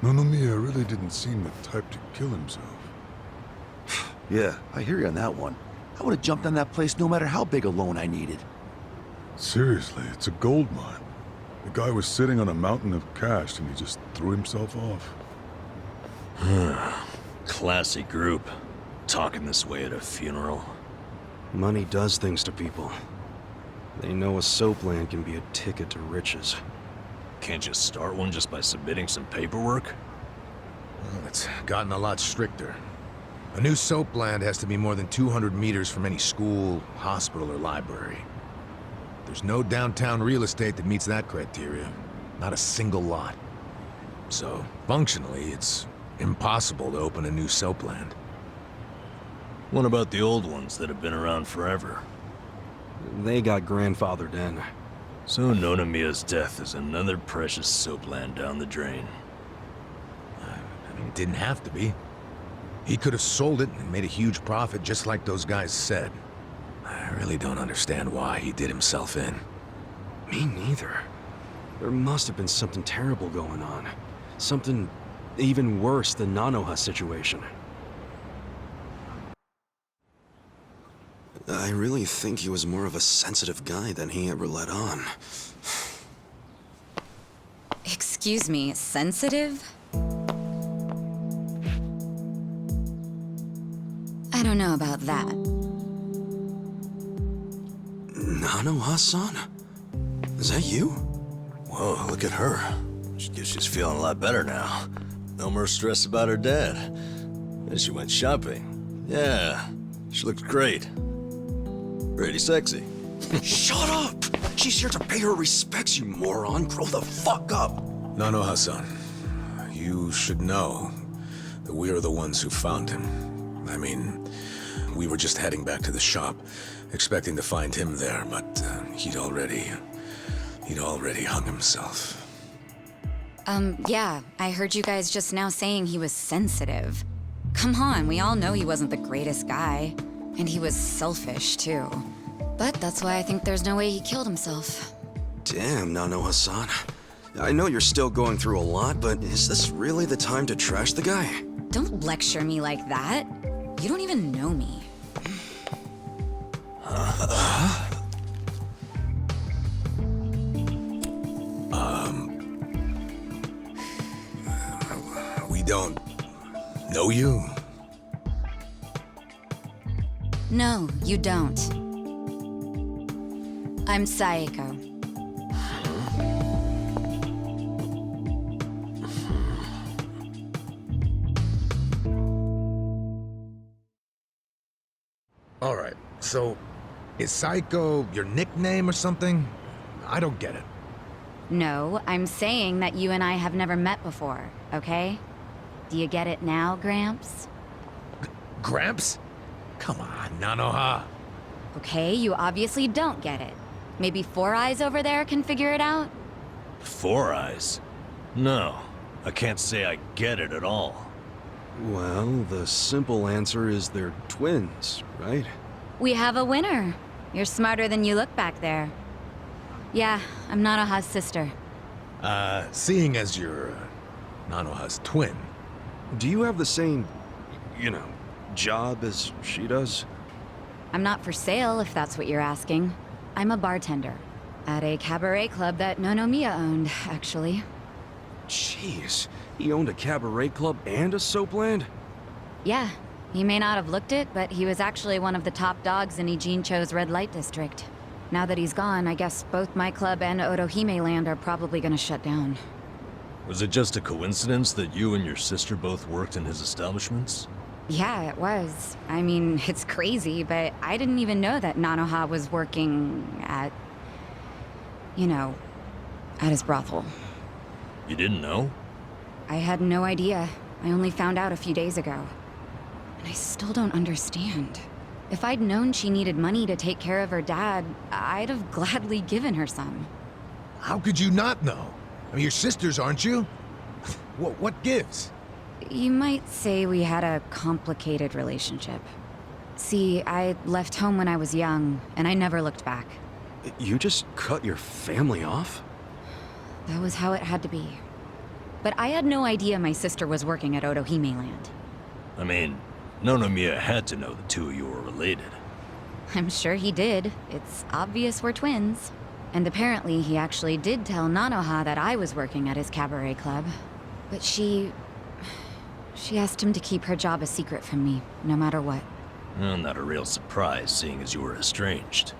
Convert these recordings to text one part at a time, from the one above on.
Nonomiya really didn't seem the type to kill himself. Yeah, I hear you on that one. I would have jumped on that place no matter how big a loan I needed. Seriously, it's a gold mine. The guy was sitting on a mountain of cash and he just threw himself off. Classy group. Talking this way at a funeral. Money does things to people. They know a soap land can be a ticket to riches. Can't you start one just by submitting some paperwork? Well, it's gotten a lot stricter. A new soap land has to be more than 200 meters from any school, hospital, or library. There's no downtown real estate that meets that criteria. Not a single lot. So, functionally, it's impossible to open a new soap land. What about the old ones that have been around forever? They got grandfathered in. So Nonomiya's death is another precious soap land down the drain. I mean, it didn't have to be. He could have sold it and made a huge profit just like those guys said. I really don't understand why he did himself in. Me neither. There must have been something terrible going on. Something even worse than Nanoha's situation. I really think he was more of a sensitive guy than he ever let on. Excuse me, sensitive? I don't know about that. Nanoha-san? Is that you? Whoa, look at her. She's feeling a lot better now. No more stress about her dad. And she went shopping. Yeah, she looked great. Pretty sexy. Shut up! She's here to pay her respects, you moron. Grow the fuck up! Nanoha-san, you should know that we are the ones who found him. I mean, we were just heading back to the shop, expecting to find him there, but he'd already hung himself. Yeah, I heard you guys just now saying he was sensitive. Come on, we all know he wasn't the greatest guy. And he was selfish, too. But that's why I think there's no way he killed himself. Damn, Nanoha-san. I know you're still going through a lot, but is this really the time to trash the guy? Don't lecture me like that. You don't even know me. We don't know you? No, you don't. I'm Saeko. Alright, so is Saeko your nickname or something? I don't get it. No, I'm saying that you and I have never met before, okay? Do you get it now, Gramps? Gramps? Come on, Nanoha. Okay, you obviously don't get it. Maybe Four Eyes over there can figure it out? Four Eyes? No, I can't say I get it at all. Well, the simple answer is they're twins, right? We have a winner. You're smarter than you look back there. Yeah, I'm Nanoha's sister. Seeing as you're Nanoha's twin. Do you have the same, job as she does? I'm not for sale, if that's what you're asking. I'm a bartender. At a cabaret club that Nonomiya owned, actually. Jeez, he owned a cabaret club and a soap land? Yeah, he may not have looked it, but he was actually one of the top dogs in Ijincho's red light district. Now that he's gone, I guess both my club and Otohime land are probably gonna shut down. Was it just a coincidence that you and your sister both worked in his establishments? Yeah, it was. I mean, it's crazy, but I didn't even know that Nanoha was working at... at his brothel. You didn't know? I had no idea. I only found out a few days ago. And I still don't understand. If I'd known she needed money to take care of her dad, I'd have gladly given her some. How could you not know? I mean, you're sisters, aren't you? What gives? You might say we had a complicated relationship. See, I left home when I was young, and I never looked back. You just cut your family off? That was how it had to be. But I had no idea my sister was working at Otohime Land. I mean, Nonomiya had to know the two of you were related. I'm sure he did. It's obvious we're twins. And apparently he actually did tell Nanoha that I was working at his cabaret club. But she asked him to keep her job a secret from me, no matter what. Well, not a real surprise, seeing as you were estranged.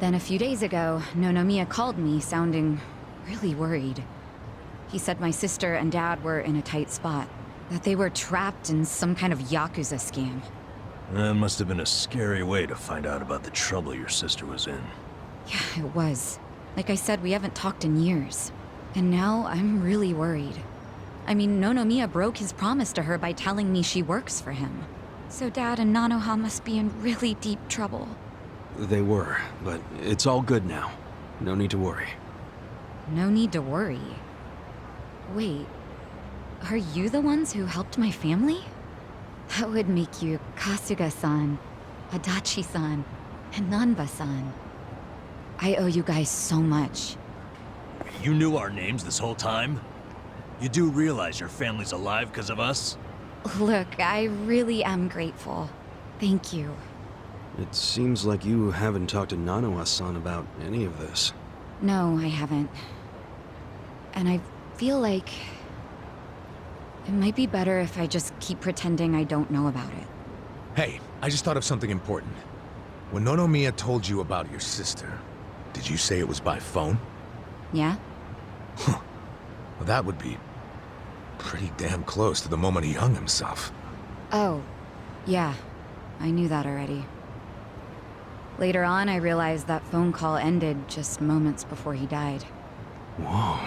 Then a few days ago, Nonomiya called me, sounding really worried. He said my sister and dad were in a tight spot, that they were trapped in some kind of Yakuza scam. That must have been a scary way to find out about the trouble your sister was in. Yeah, it was. Like I said, we haven't talked in years. And now I'm really worried. I mean, Nonomiya broke his promise to her by telling me she works for him. So Dad and Nanoha must be in really deep trouble. They were, but it's all good now. No need to worry. No need to worry. Wait, are you the ones who helped my family? That would make you Kasuga-san, Adachi-san, and Nanba-san. I owe you guys so much. You knew our names this whole time? You do realize your family's alive because of us? Look, I really am grateful. Thank you. It seems like you haven't talked to Nanoha-san about any of this. No, I haven't. And I feel like it might be better if I just keep pretending I don't know about it. Hey, I just thought of something important. When Nonomiya told you about your sister, did you say it was by phone? Yeah? Well, that would be pretty damn close to the moment he hung himself. Oh, yeah. I knew that already. Later on, I realized that phone call ended just moments before he died. Whoa.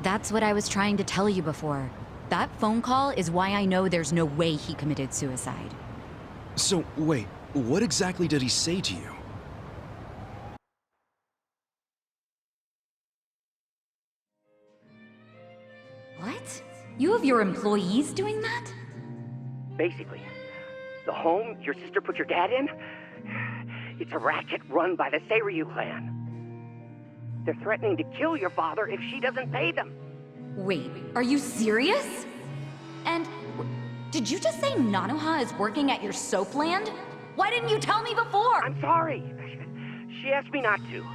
That's what I was trying to tell you before. That phone call is why I know there's no way he committed suicide. So, wait, what exactly did he say to you? What? You have your employees doing that? Basically, the home your sister put your dad in, it's a racket run by the Seiryu clan. They're threatening to kill your father if she doesn't pay them. Wait, are you serious? And did you just say Nanoha is working at your soap land? Why didn't you tell me before? I'm sorry. She asked me not to.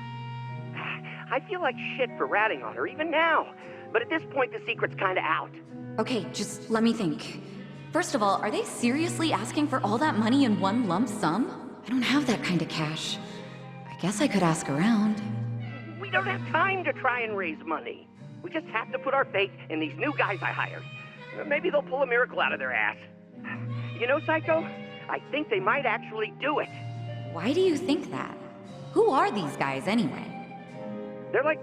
I feel like shit for ratting on her even now. But at this point, the secret's kinda out. Okay, just let me think. First of all, are they seriously asking for all that money in one lump sum? I don't have that kind of cash. I guess I could ask around. We don't have time to try and raise money. We just have to put our faith in these new guys I hired. Maybe they'll pull a miracle out of their ass. You know, Psycho? I think they might actually do it. Why do you think that? Who are these guys anyway? They're like,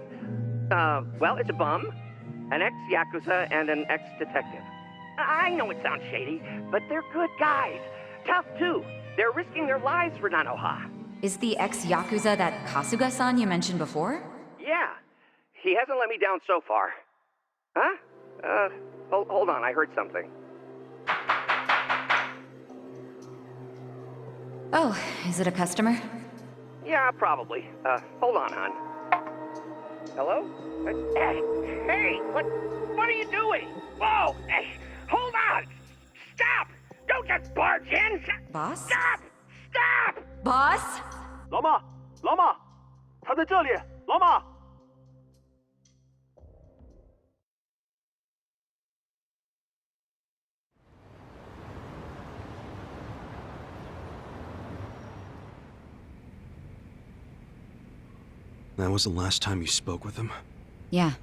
well, it's a bum, an ex-Yakuza, and an ex-detective. I know it sounds shady, but they're good guys. Tough, too. They're risking their lives for Nanoha. Is the ex-Yakuza that Kasuga-san you mentioned before? Yeah. He hasn't let me down so far. Huh? Hold on, I heard something. Oh, is it a customer? Yeah, probably. Hold on, hon. Hello? Hey, what are you doing? Whoa! Hey, hold on! Stop! Don't just barge in! Boss? Stop! Stop! Boss? 老马，老马，他在这里，老马。That was the last time you spoke with him? Yeah,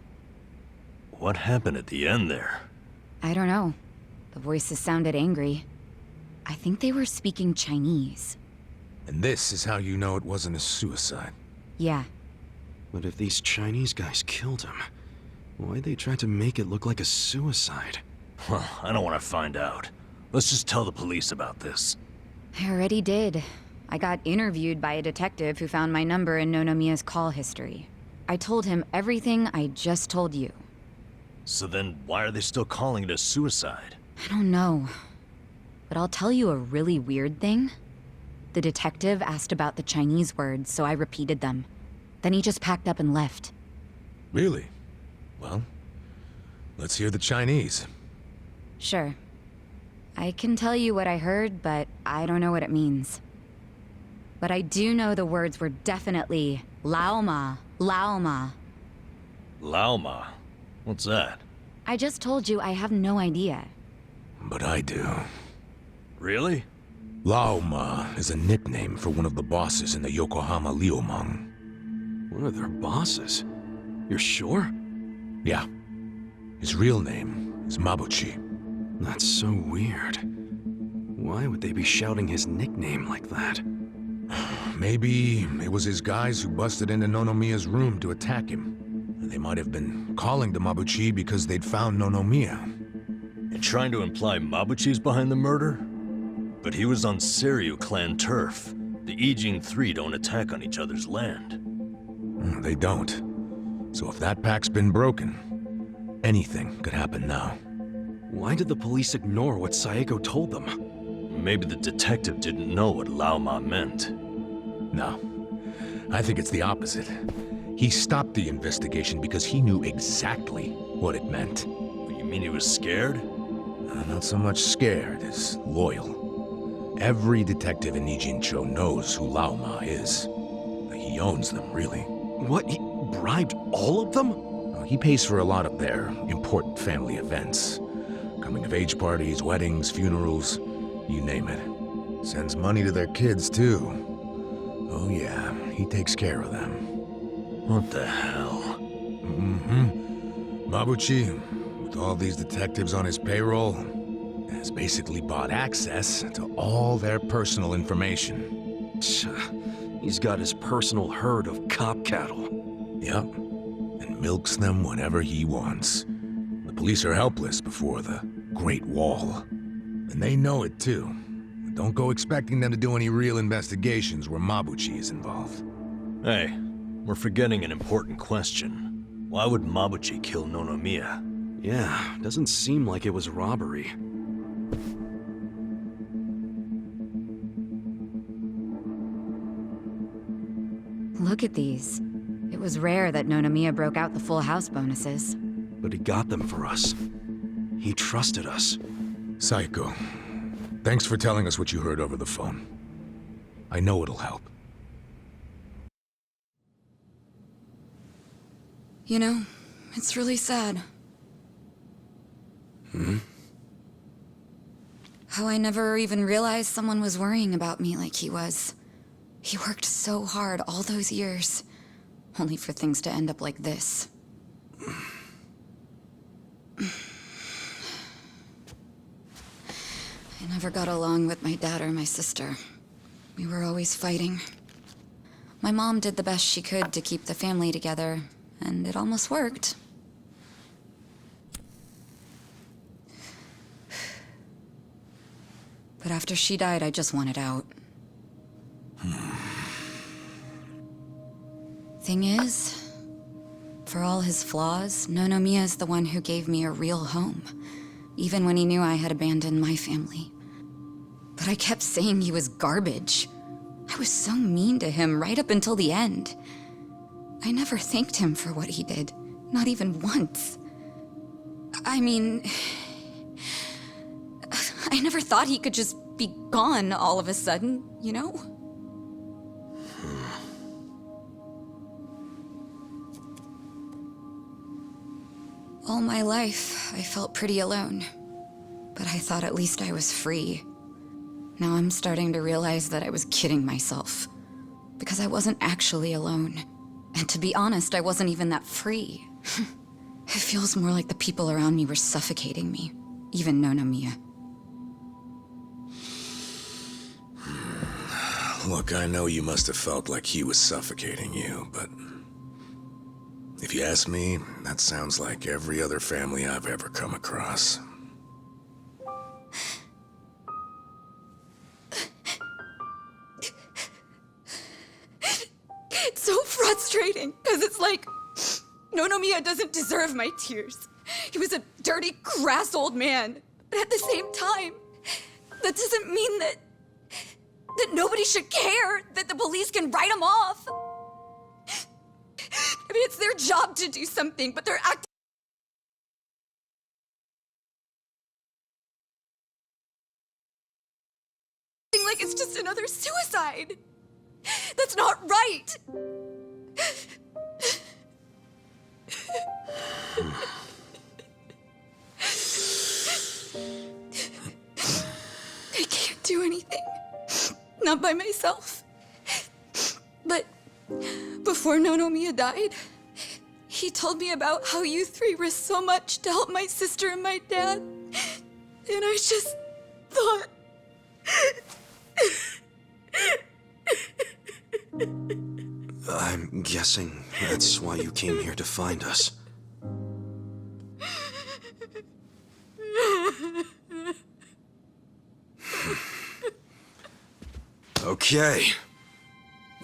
What happened at the end there? I don't know. The voices sounded angry. I think they were speaking Chinese. And this is how you know it wasn't a suicide. Yeah. But if these Chinese guys killed him, why'd they try to make it look like a suicide? Well, I don't want to find out. Let's just tell the police about this. I already did. I got interviewed by a detective who found my number in Nonomiya's call history. I told him everything I just told you. So then, why are they still calling it a suicide? I don't know. But I'll tell you a really weird thing. The detective asked about the Chinese words, so I repeated them. Then he just packed up and left. Really? Well, Let's hear the Chinese. Sure. I can tell you what I heard, but I don't know what it means. But I do know the words were definitely Lao Ma, Lao Ma. Lao Ma? What's that? I just told you I have no idea. But I do. Really? Lao Ma is a nickname for one of the bosses in the Yokohama Liumang. One of their bosses? You're sure? Yeah. His real name is Mabuchi. That's so weird. Why would they be shouting his nickname like that? Maybe it was his guys who busted into Nonomiya's room to attack him. They might have been calling to Mabuchi because they'd found Nonomiya. You're trying to imply Mabuchi's behind the murder? But he was on Seiryu clan turf. The Ijin Three don't attack on each other's land. They don't. So if that pack's been broken, anything could happen now. Why did the police ignore what Saeko told them? Maybe the detective didn't know what Lao Ma meant. No. I think it's the opposite. He stopped the investigation because he knew exactly what it meant. You mean he was scared? Not so much scared as loyal. Every detective in Nijincho knows who Lao Ma is. He owns them, really. What? He bribed all of them? He pays for a lot of their important family events. Coming-of-age parties, weddings, funerals, you name it. Sends money to their kids, too. Oh yeah, he takes care of them. What the hell? Mabuchi, with all these detectives on his payroll, has basically bought access to all their personal information. He's got his personal herd of cop cattle. Yep, and milks them whenever he wants. The police are helpless before the Great Wall. And they know it too. Don't go expecting them to do any real investigations where Mabuchi is involved. Hey, we're forgetting an important question. Why would Mabuchi kill Nonomiya? Yeah, doesn't seem like it was robbery. Look at these. It was rare that Nonomiya broke out the full house bonuses. But he got them for us. He trusted us. Saeko, thanks for telling us what you heard over the phone. I know it'll help. You know, it's really sad. How I never even realized someone was worrying about me like he was. He worked so hard all those years, only for things to end up like this. I never got along with my dad or my sister. We were always fighting. My mom did the best she could to keep the family together, and it almost worked. But after she died, I just wanted out. Thing is, for all his flaws, Nonomiya is the one who gave me a real home, even when he knew I had abandoned my family. But I kept saying he was garbage. I was so mean to him right up until the end. I never thanked him for what he did, not even once. I mean, I never thought he could just be gone all of a sudden, you know? All my life, I felt pretty alone. But I thought at least I was free. Now I'm starting to realize that I was kidding myself. Because I wasn't actually alone. And to be honest, I wasn't even that free. It feels more like the people around me were suffocating me. Even Nonomiya. Look, I know you must have felt like he was suffocating you, but... if you ask me, that sounds like every other family I've ever come across. It's so frustrating, because it's like... Nonomiya doesn't deserve my tears. He was a dirty, crass old man. But at the same time, that doesn't mean that nobody should care, that the police can write him off. I mean, it's their job to do something, but they're acting like it's just another suicide. That's not right. I can't do anything. Not by myself. But before Nonomiya died, he told me about how you three risked so much to help my sister and my dad. And I just thought... I'm guessing that's why you came here to find us. Okay.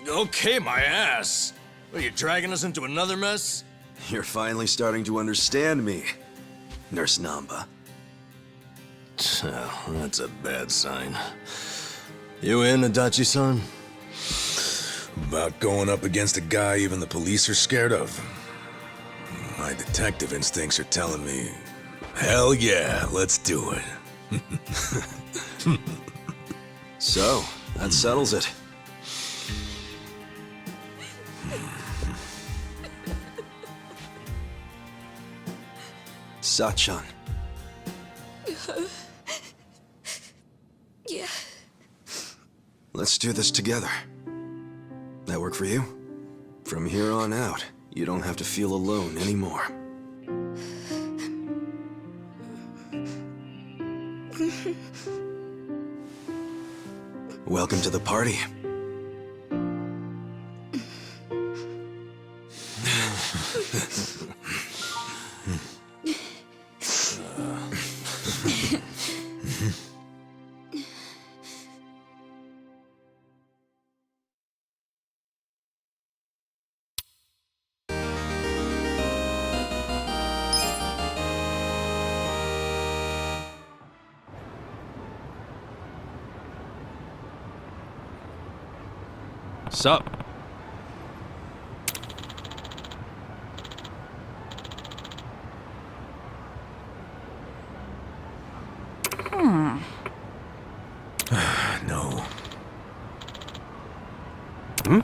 Okay, my ass. Are you dragging us into another mess? You're finally starting to understand me, Nurse Namba. Oh, that's a bad sign. You in, Adachi-san? About going up against a guy even the police are scared of. My detective instincts are telling me, hell yeah, let's do it. So, that settles it. Sachan. Yeah. Let's do this together. That work for you? From here on out, you don't have to feel alone anymore. Welcome to the party. Sup? No. Hmm?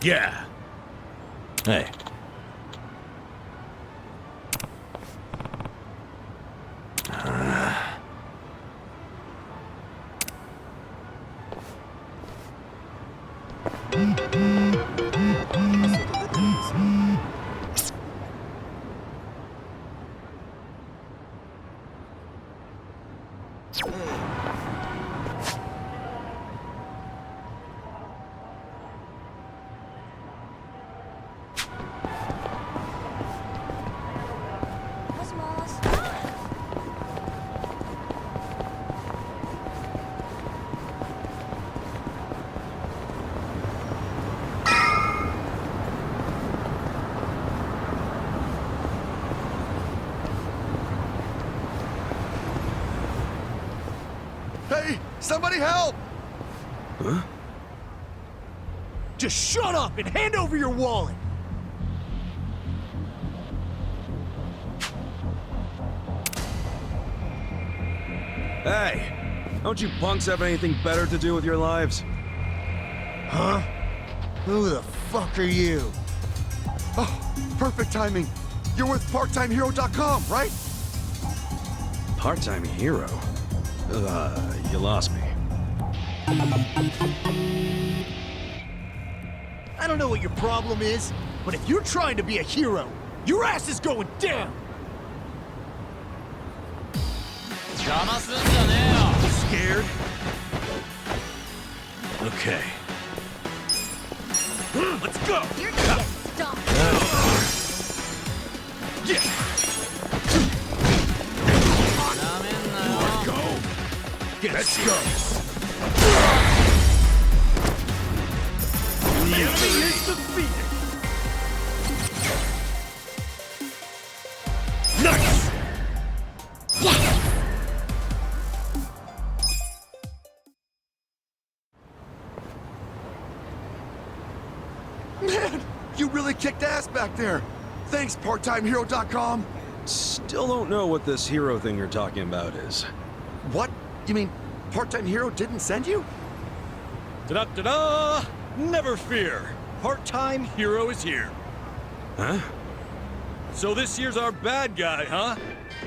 Yeah. Hey. Hey, somebody help! Huh? Just shut up and hand over your wallet! Hey! Don't you punks have anything better to do with your lives? Huh? Who the fuck are you? Oh, perfect timing. You're with PartTimeHero.com, right? Part-time hero? You lost me. I don't know what your problem is, but if you're trying to be a hero, your ass is going down! Scared? Okay. Let's go! You're gonna get stomped. Yeah! Let's go! The enemy is defeated! Nice! Man, you really kicked ass back there. Thanks, PartTimeHero.com. Still don't know what this hero thing you're talking about is. What? You mean Part-Time Hero didn't send you? Ta-da-da-da! Never fear. Part-Time Hero is here. Huh? So this year's our bad guy, huh?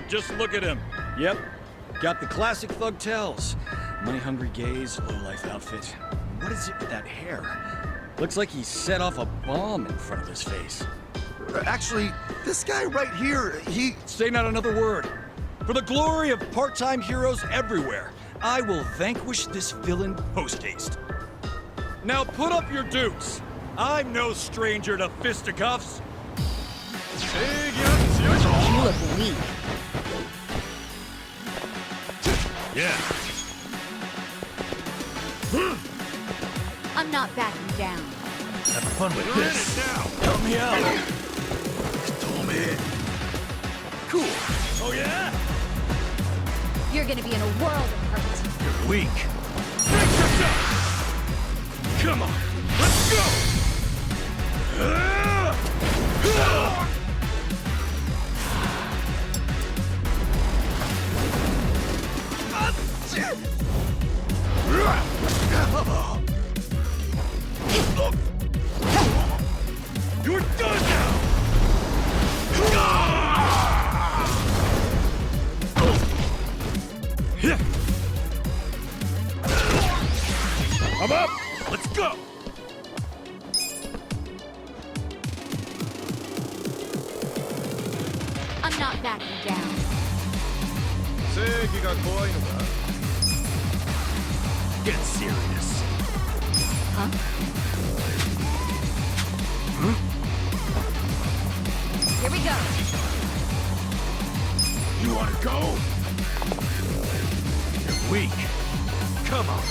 Just look at him. Yep. Got the classic thug tells. Money-hungry gaze, low-life outfit. What is it with that hair? Looks like he set off a bomb in front of his face. Actually, this guy right here, he... Say not another word. For the glory of part-time heroes everywhere, I will vanquish this villain post-haste. Now put up your dukes. I'm no stranger to fisticuffs. You look weak. Yeah. I'm not backing down. Have fun with this. Help me out. Cool. Oh yeah? You're gonna be in a world of hurt. You're weak. Brace yourself! Come on, let's go! You're done now! I'm up! Let's go! I'm not backing down. Get serious. Huh? Here we go. You wanna go? You're weak. Come on.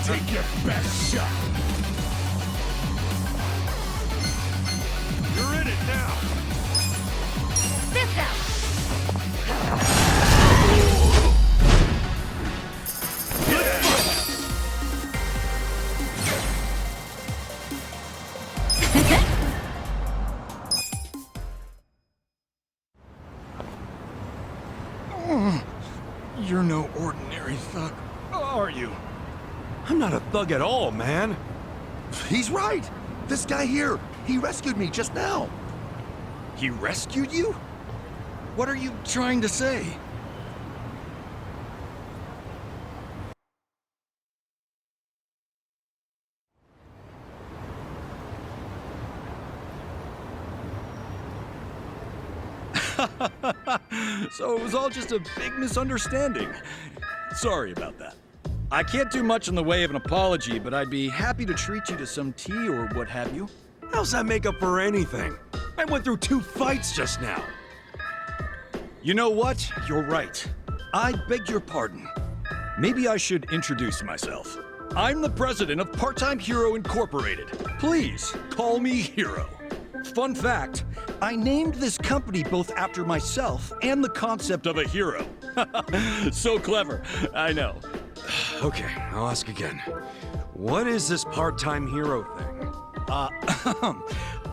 Take your best shot. You're in it now. Fist out. You're no ordinary thug, are you? I'm not a thug at all, man. He's right. This guy here, he rescued me just now. He rescued you? What are you trying to say? So it was all just a big misunderstanding. Sorry about that. I can't do much in the way of an apology, but I'd be happy to treat you to some tea or what have you. How's that make up for anything? I went through 2 fights just now. You know what? You're right. I beg your pardon. Maybe I should introduce myself. I'm the president of Part-Time Hero Incorporated. Please, call me Hero. Fun fact, I named this company both after myself and the concept of a hero. So clever, I know. Okay, I'll ask again. What is this part-time hero thing?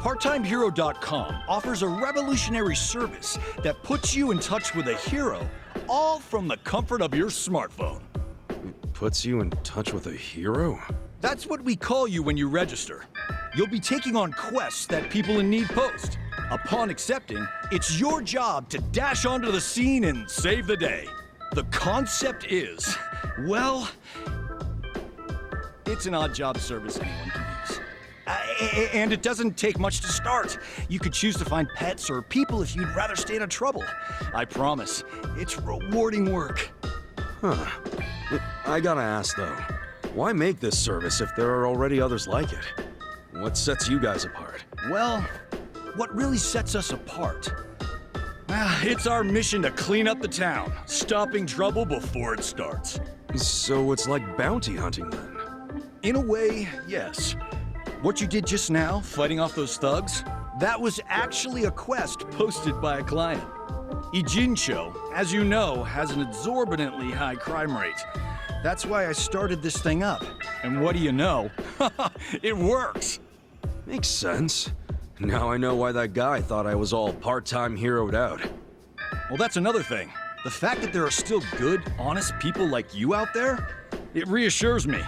PartTimeHero.com offers a revolutionary service that puts you in touch with a hero, all from the comfort of your smartphone. Puts you in touch with a hero? That's what we call you when you register. You'll be taking on quests that people in need post. Upon accepting, it's your job to dash onto the scene and save the day. The concept is, well, it's an odd job service anyone can use. And it doesn't take much to start. You could choose to find pets or people if you'd rather stay out of trouble. I promise, it's rewarding work. Huh. I gotta ask though, why make this service if there are already others like it? What sets you guys apart? Well, what really sets us apart? It's our mission to clean up the town, stopping trouble before it starts. So it's like bounty hunting then? In a way, yes. What you did just now, fighting off those thugs, that was actually a quest posted by a client. Ijincho, as you know, has an exorbitantly high crime rate. That's why I started this thing up. And what do you know? It works! Makes sense. Now I know why that guy thought I was all part-time heroed out. Well, that's another thing. The fact that there are still good, honest people like you out there, it reassures me.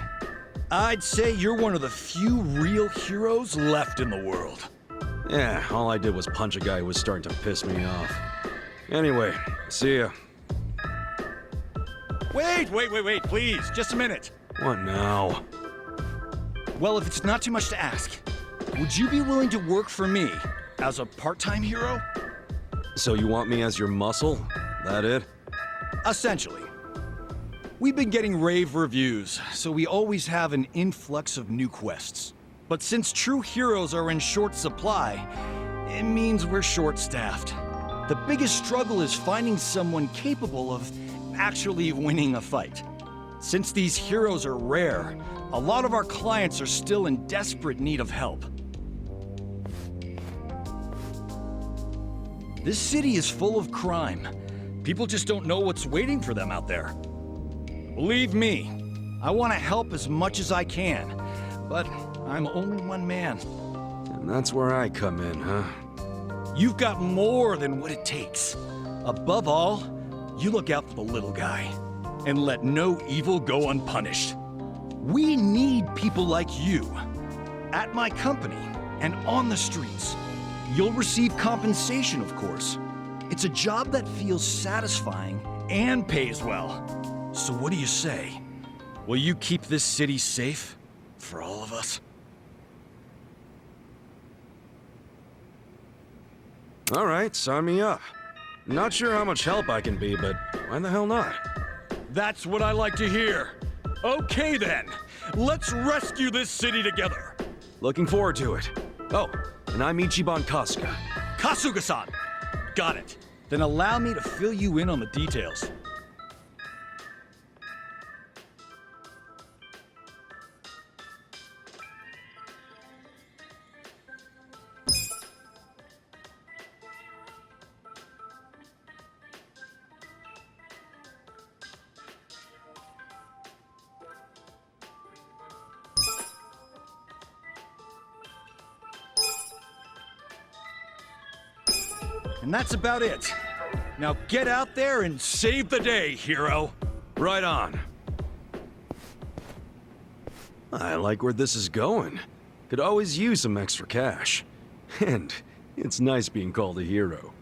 I'd say you're one of the few real heroes left in the world. Yeah, all I did was punch a guy who was starting to piss me off. Anyway, see ya. Wait, please, just a minute. What now? Well, if it's not too much to ask, would you be willing to work for me as a part-time hero? So you want me as your muscle? That it? Essentially. We've been getting rave reviews, so we always have an influx of new quests. But since true heroes are in short supply, it means we're short-staffed. The biggest struggle is finding someone capable of actually winning a fight. Since these heroes are rare, a lot of our clients are still in desperate need of help. This city is full of crime. People just don't know what's waiting for them out there. Believe me, I want to help as much as I can, but I'm only one man. And that's where I come in, huh? You've got more than what it takes. Above all, you look out for the little guy, and let no evil go unpunished. We need people like you. At my company, and on the streets. You'll receive compensation, of course. It's a job that feels satisfying and pays well. So what do you say? Will you keep this city safe for all of us? All right, sign me up. Not sure how much help I can be, but why the hell not? That's what I like to hear. Okay then, let's rescue this city together. Looking forward to it. Oh, and I'm Ichiban Kasuga. Kasuga-san! Got it. Then allow me to fill you in on the details. And that's about it. Now get out there and save the day, hero. Right on. I like where this is going. Could always use some extra cash. And it's nice being called a hero.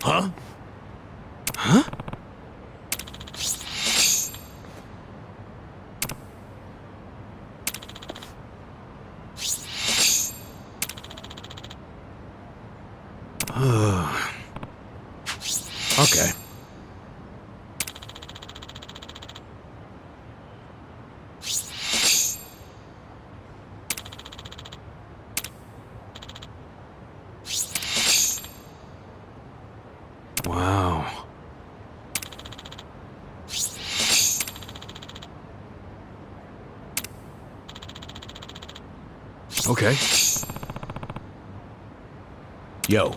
Huh? Huh? Okay. Wow. Okay. Yo.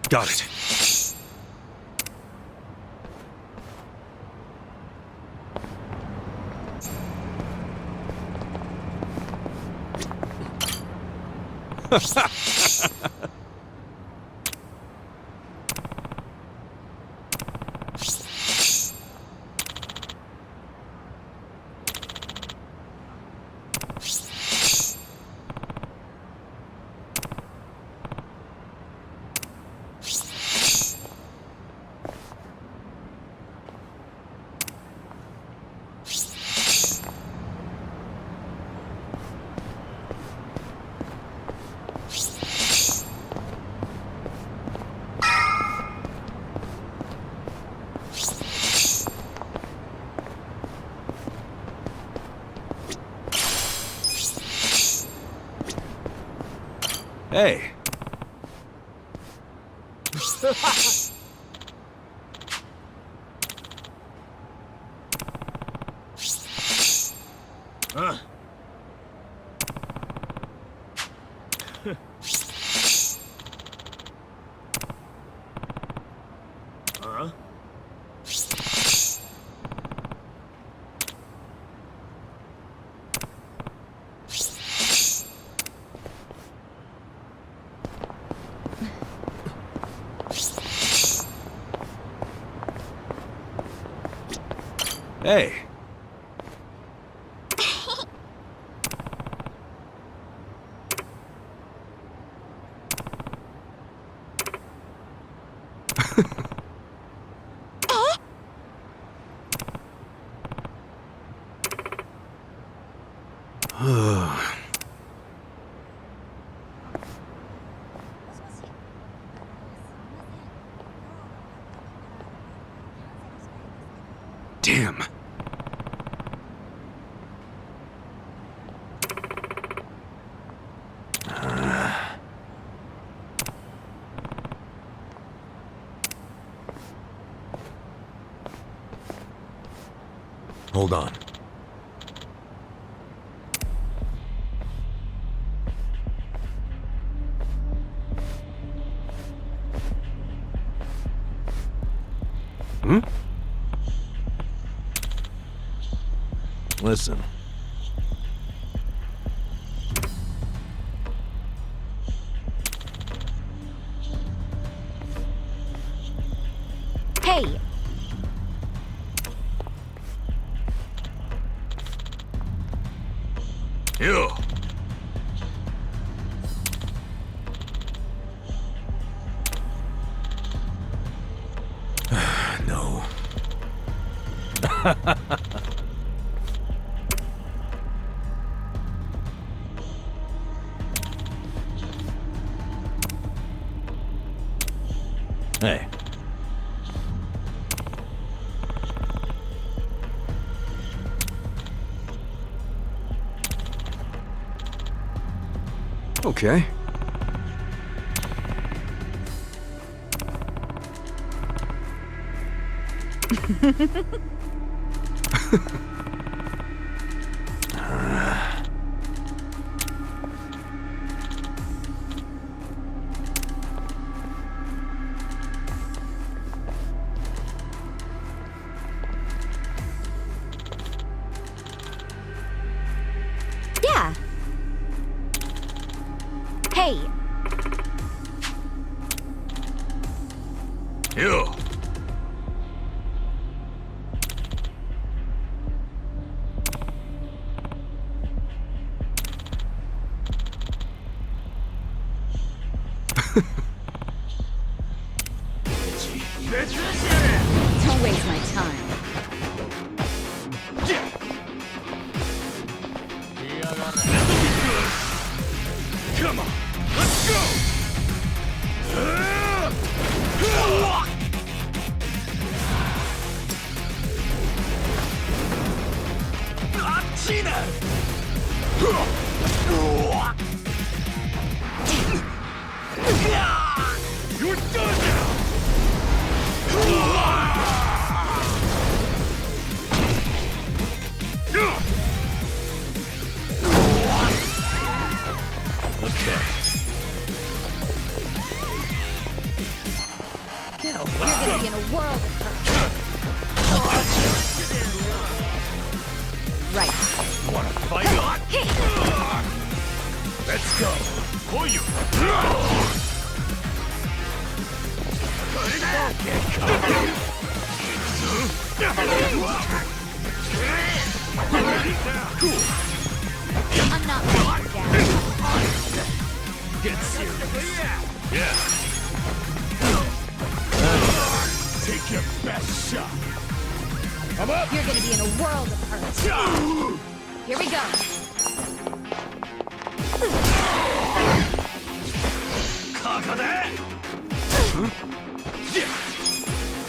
Got it. Hey. Hey. Damn. Hold on. Hmm? Listen. Hey! You! No. Hey. Okay. Yeah! Hey! You! Don't waste my time. Come on, let's go! You're done now! Okay. You're gonna be in a world of hurt. Right. Wanna fight? Let's go! I'm not backing down. Get serious. Yeah. Take your best shot. Come up. You're gonna be in a world of hurt. Here we go.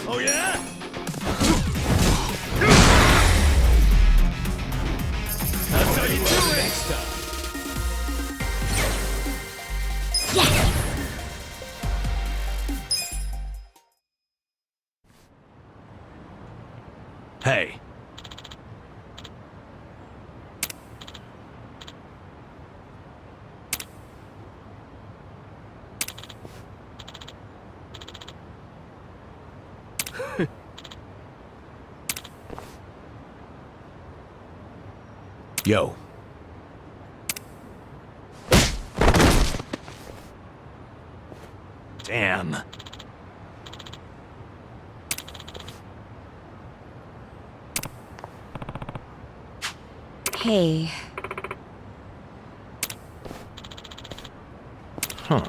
Oh yeah? That's how you do it next time. Hey. Yo. Damn. Hey. Huh.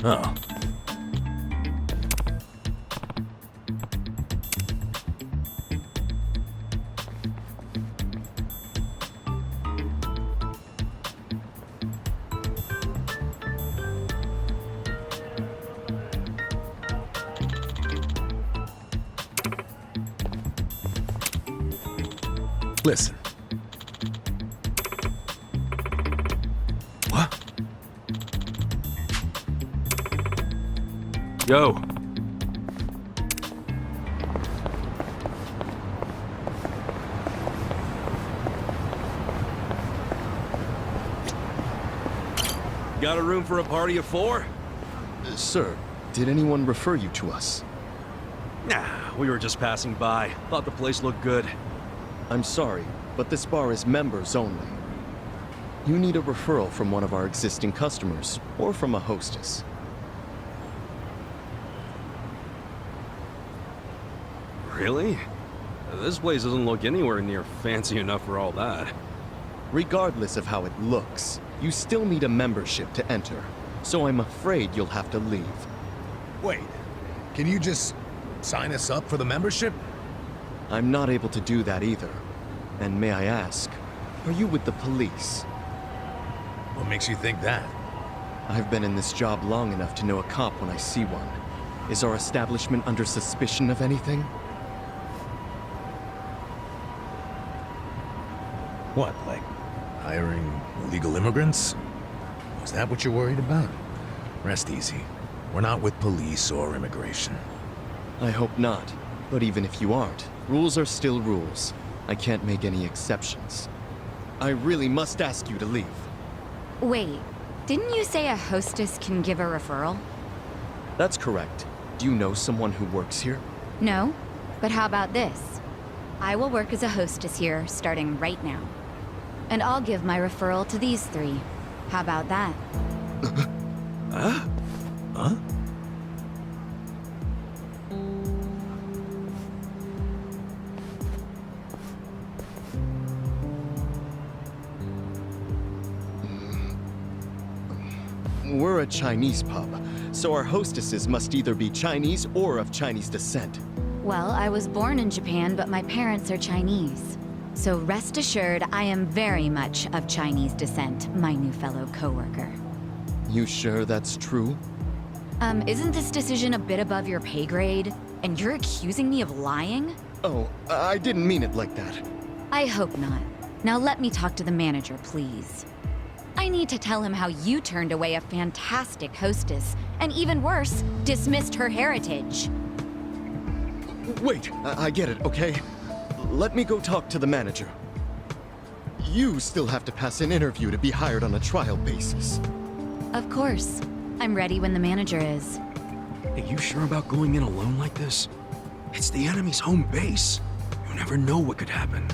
Oh. Listen. What? Yo. Got a room for a party of 4? Sir, did anyone refer you to us? Nah, we were just passing by. Thought the place looked good. I'm sorry, but this bar is members only. You need a referral from one of our existing customers, or from a hostess. Really? This place doesn't look anywhere near fancy enough for all that. Regardless of how it looks, you still need a membership to enter, so I'm afraid you'll have to leave. Wait. Can you just sign us up for the membership? I'm not able to do that either. And may I ask, are you with the police? What makes you think that? I've been in this job long enough to know a cop when I see one. Is our establishment under suspicion of anything? What, like hiring illegal immigrants? Is that what you're worried about? Rest easy. We're not with police or immigration. I hope not. But even if you aren't, rules are still rules. I can't make any exceptions. I really must ask you to leave. Wait, didn't you say a hostess can give a referral? That's correct. Do you know someone who works here? No, but how about this? I will work as a hostess here, starting right now. And I'll give my referral to these 3. How about that? Huh? We're a Chinese pub, so our hostesses must either be Chinese or of Chinese descent. Well, I was born in Japan, but my parents are Chinese. So rest assured, I am very much of Chinese descent, my new fellow coworker. You sure that's true? Isn't this decision a bit above your pay grade? And you're accusing me of lying? Oh, I didn't mean it like that. I hope not. Now let me talk to the manager, please. I need to tell him how you turned away a fantastic hostess, and even worse, dismissed her heritage. Wait, I get it, okay? Let me go talk to the manager. You still have to pass an interview to be hired on a trial basis. Of course. I'm ready when the manager is. Are you sure about going in alone like this? It's the enemy's home base. You never know what could happen.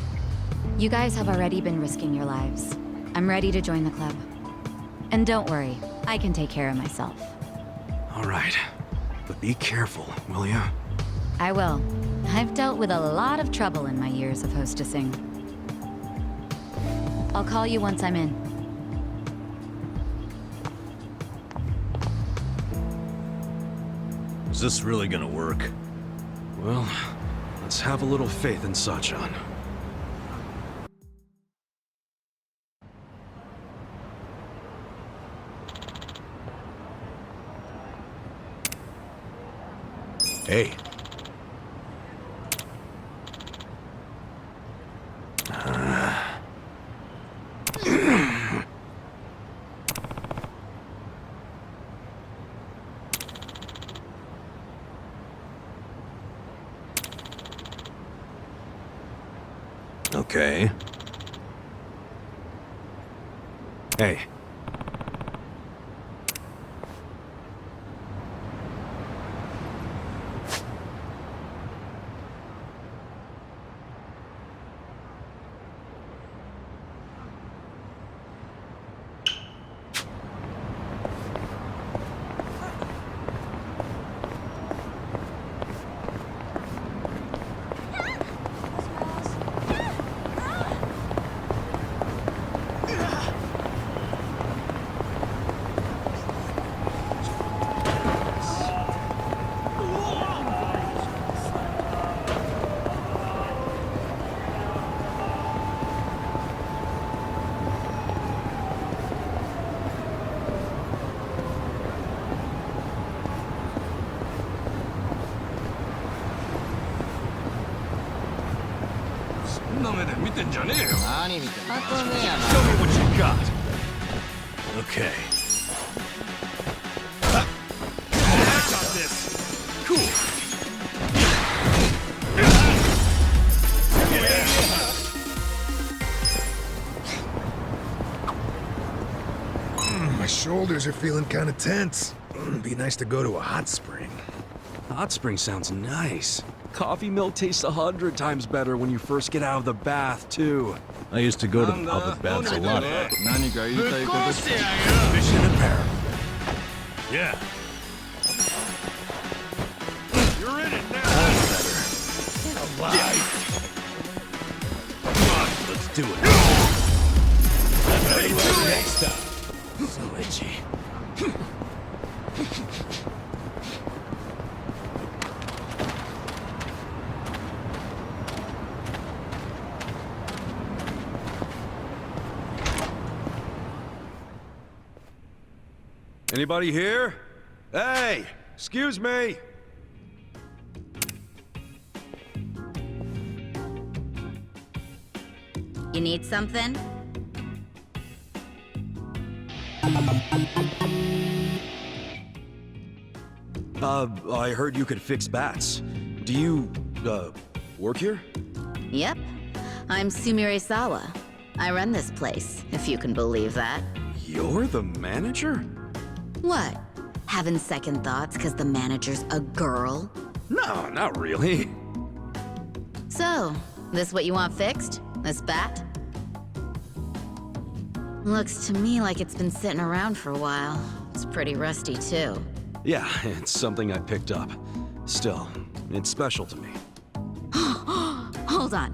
You guys have already been risking your lives. I'm ready to join the club. And don't worry, I can take care of myself. All right. But be careful, will ya? I will. I've dealt with a lot of trouble in my years of hostessing. I'll call you once I'm in. Is this really gonna work? Well, let's have a little faith in Sachan. Hey. Okay. Hey. Tell me what you got. Okay. I got this. Cool. My shoulders are feeling kind of tense. Be nice to go to a hot spring. Hot spring sounds nice. Coffee milk tastes 100 times better when you first get out of the bath, too. I used to go to public baths a lot. Mission apparent. Yeah. You're in it now. Better. Come on, let's do it. Ready for the next time. So itchy. Anybody here? Hey, excuse me. You need something? I heard you could fix bats. Do you, work here? Yep. I'm Sumire-sawa. I run this place, if you can believe that. You're the manager? What? Having second thoughts because the manager's a girl? No, not really. So, this what you want fixed? This bat? Looks to me like it's been sitting around for a while. It's pretty rusty, too. Yeah, it's something I picked up. Still, it's special to me. Hold on.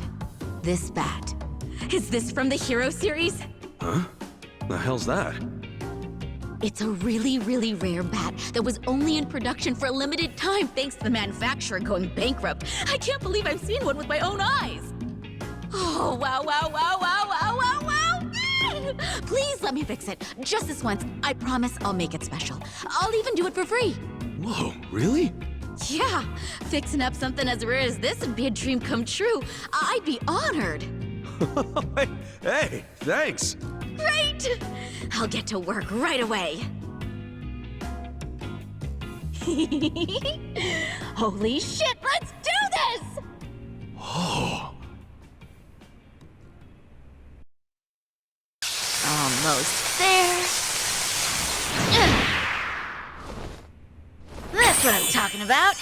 This bat. Is this from the Hero series? Huh? The hell's that? It's a really, really rare bat that was only in production for a limited time thanks to the manufacturer going bankrupt. I can't believe I've seen one with my own eyes. Oh, wow, wow, wow, wow, wow, wow, wow. Please let me fix it. Just this once. I promise I'll make it special. I'll even do it for free. Whoa, really? Yeah, fixing up something as rare as this would be a dream come true. I'd be honored. Hey, thanks. Great! I'll get to work right away. Holy shit, let's do this! Oh. Almost there. That's what I'm talking about.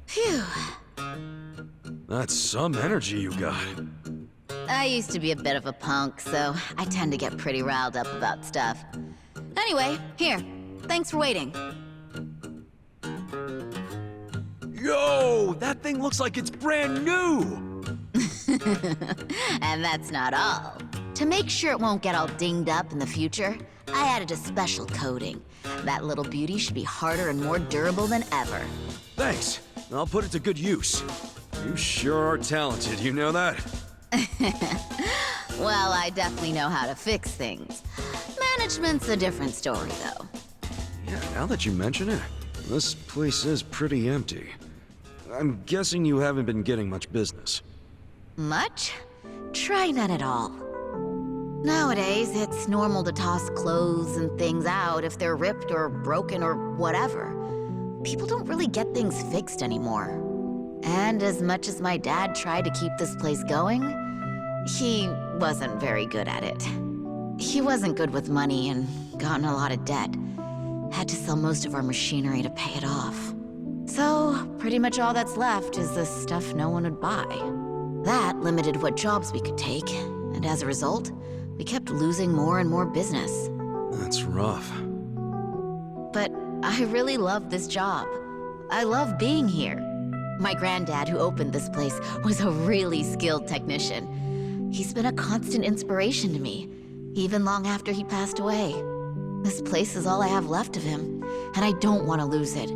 Phew. That's some energy you got. I used to be a bit of a punk, so I tend to get pretty riled up about stuff. Anyway, here. Thanks for waiting. Yo, that thing looks like it's brand new! And that's not all. To make sure it won't get all dinged up in the future, I added a special coating. That little beauty should be harder and more durable than ever. Thanks. I'll put it to good use. You sure are talented, you know that? Well, I definitely know how to fix things. Management's a different story, though. Yeah, now that you mention it, this place is pretty empty. I'm guessing you haven't been getting much business. Much? Try none at all. Nowadays, it's normal to toss clothes and things out if they're ripped or broken or whatever. People don't really get things fixed anymore. And as much as my dad tried to keep this place going, he wasn't very good at it. He wasn't good with money and got in a lot of debt. Had to sell most of our machinery to pay it off. So, pretty much all that's left is the stuff no one would buy. That limited what jobs we could take, and as a result, we kept losing more and more business. That's rough. But I really love this job. I love being here. My granddad, who opened this place, was a really skilled technician. He's been a constant inspiration to me, even long after he passed away. This place is all I have left of him, and I don't want to lose it.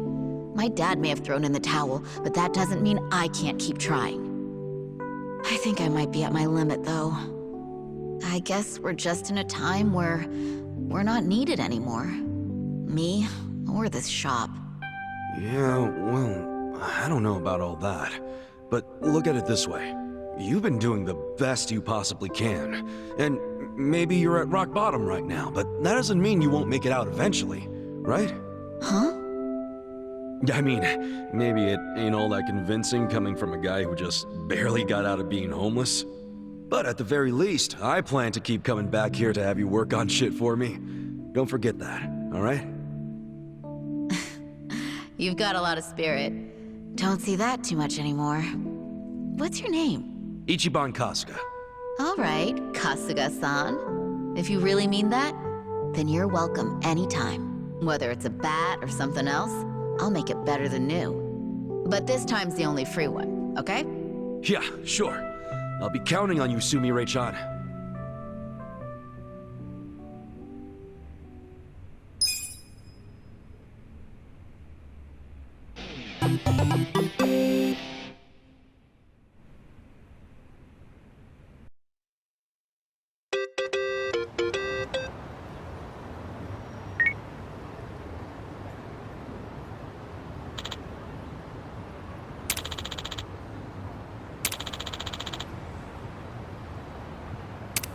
My dad may have thrown in the towel, but that doesn't mean I can't keep trying. I think I might be at my limit, though. I guess we're just in a time where we're not needed anymore. Me, or this shop. Yeah, well, I don't know about all that. But look at it this way. You've been doing the best you possibly can. And maybe you're at rock bottom right now, but that doesn't mean you won't make it out eventually, right? Huh? I mean, maybe it ain't all that convincing coming from a guy who just barely got out of being homeless. But at the very least, I plan to keep coming back here to have you work on shit for me. Don't forget that, all right? You've got a lot of spirit. Don't see that too much anymore. What's your name? Ichiban Kasuga. All right, Kasuga-san. If you really mean that, then you're welcome anytime. Whether it's a bat or something else, I'll make it better than new. But this time's the only free one, okay? Yeah, sure. I'll be counting on you, Sumire-chan.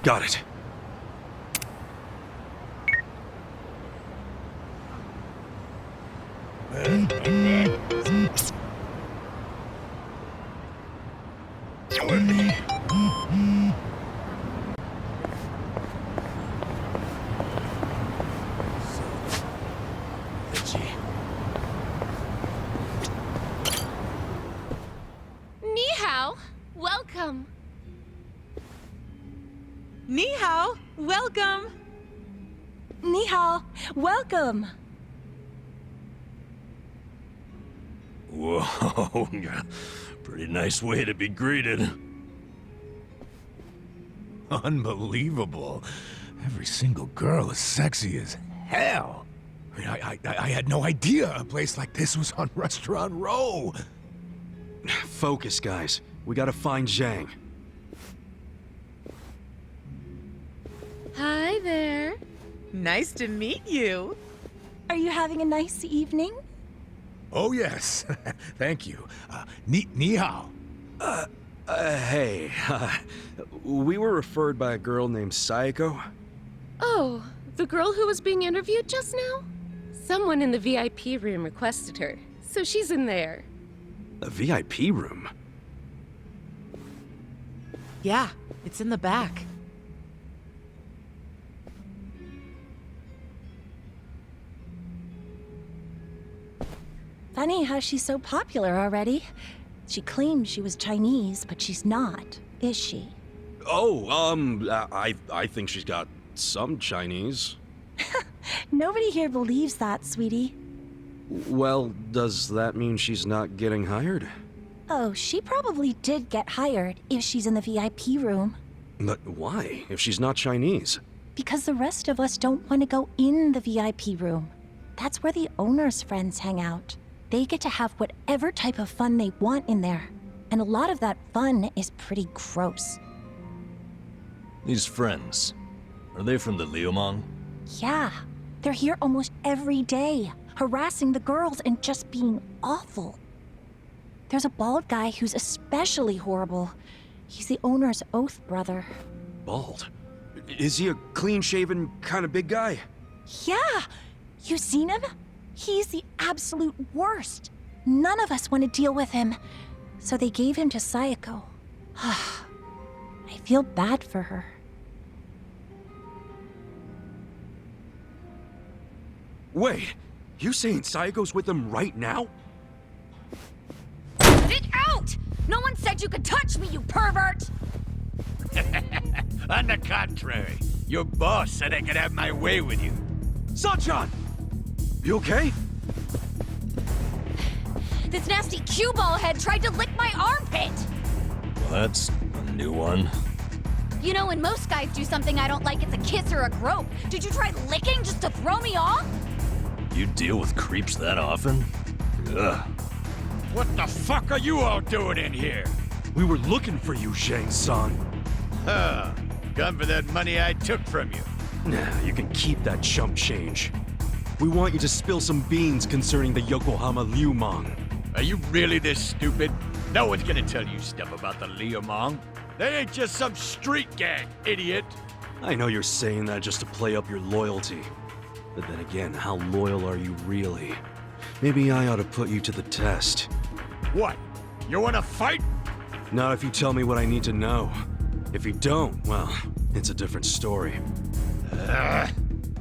Got it. Ni hao, welcome. Ni hao, welcome. Ni hao, welcome. Whoa, pretty nice way to be greeted. Unbelievable. Every single girl is sexy as hell. I mean, I had no idea a place like this was on Restaurant Row. Focus, guys. We gotta find Zhang. Hi there. Nice to meet you. Are you having a nice evening? Oh, yes. Thank you. Ni hao. Hey. We were referred by a girl named Sayako. Oh, the girl who was being interviewed just now? Someone in the VIP room requested her, so she's in there. A VIP room? Yeah, it's in the back. Funny how she's so popular already. She claims she was Chinese, but she's not, is she? Oh, I think she's got some Chinese. Nobody here believes that, sweetie. Well, does that mean she's not getting hired? Oh, she probably did get hired if she's in the VIP room. But why, if she's not Chinese? Because the rest of us don't want to go in the VIP room. That's where the owner's friends hang out. They get to have whatever type of fun they want in there. And a lot of that fun is pretty gross. These friends, are they from the Liumang? Yeah, they're here almost every day, harassing the girls and just being awful. There's a bald guy who's especially horrible. He's the owner's oath brother. Bald? Is he a clean-shaven kind of big guy? Yeah! You seen him? He's the absolute worst. None of us want to deal with him. So they gave him to Sayako. I feel bad for her. Wait, you saying Sayako's with them right now? Get out! No one said you could touch me, you pervert! On the contrary, your boss said I could have my way with you. Sunshine! You okay? This nasty cue ball head tried to lick my armpit! Well, that's a new one. You know, when most guys do something I don't like, it's a kiss or a grope. Did you try licking just to throw me off? You deal with creeps that often? Ugh. What the fuck are you all doing in here? We were looking for you, Zhang-san. Come for that money I took from you. Nah, you can keep that chump change. We want you to spill some beans concerning the Yokohama Liumang. Are you really this stupid? No one's gonna tell you stuff about the Liumang. They ain't just some street gang, idiot. I know you're saying that just to play up your loyalty. But then again, how loyal are you really? Maybe I ought to put you to the test. What? You wanna fight? Not if you tell me what I need to know. If you don't, well, it's a different story.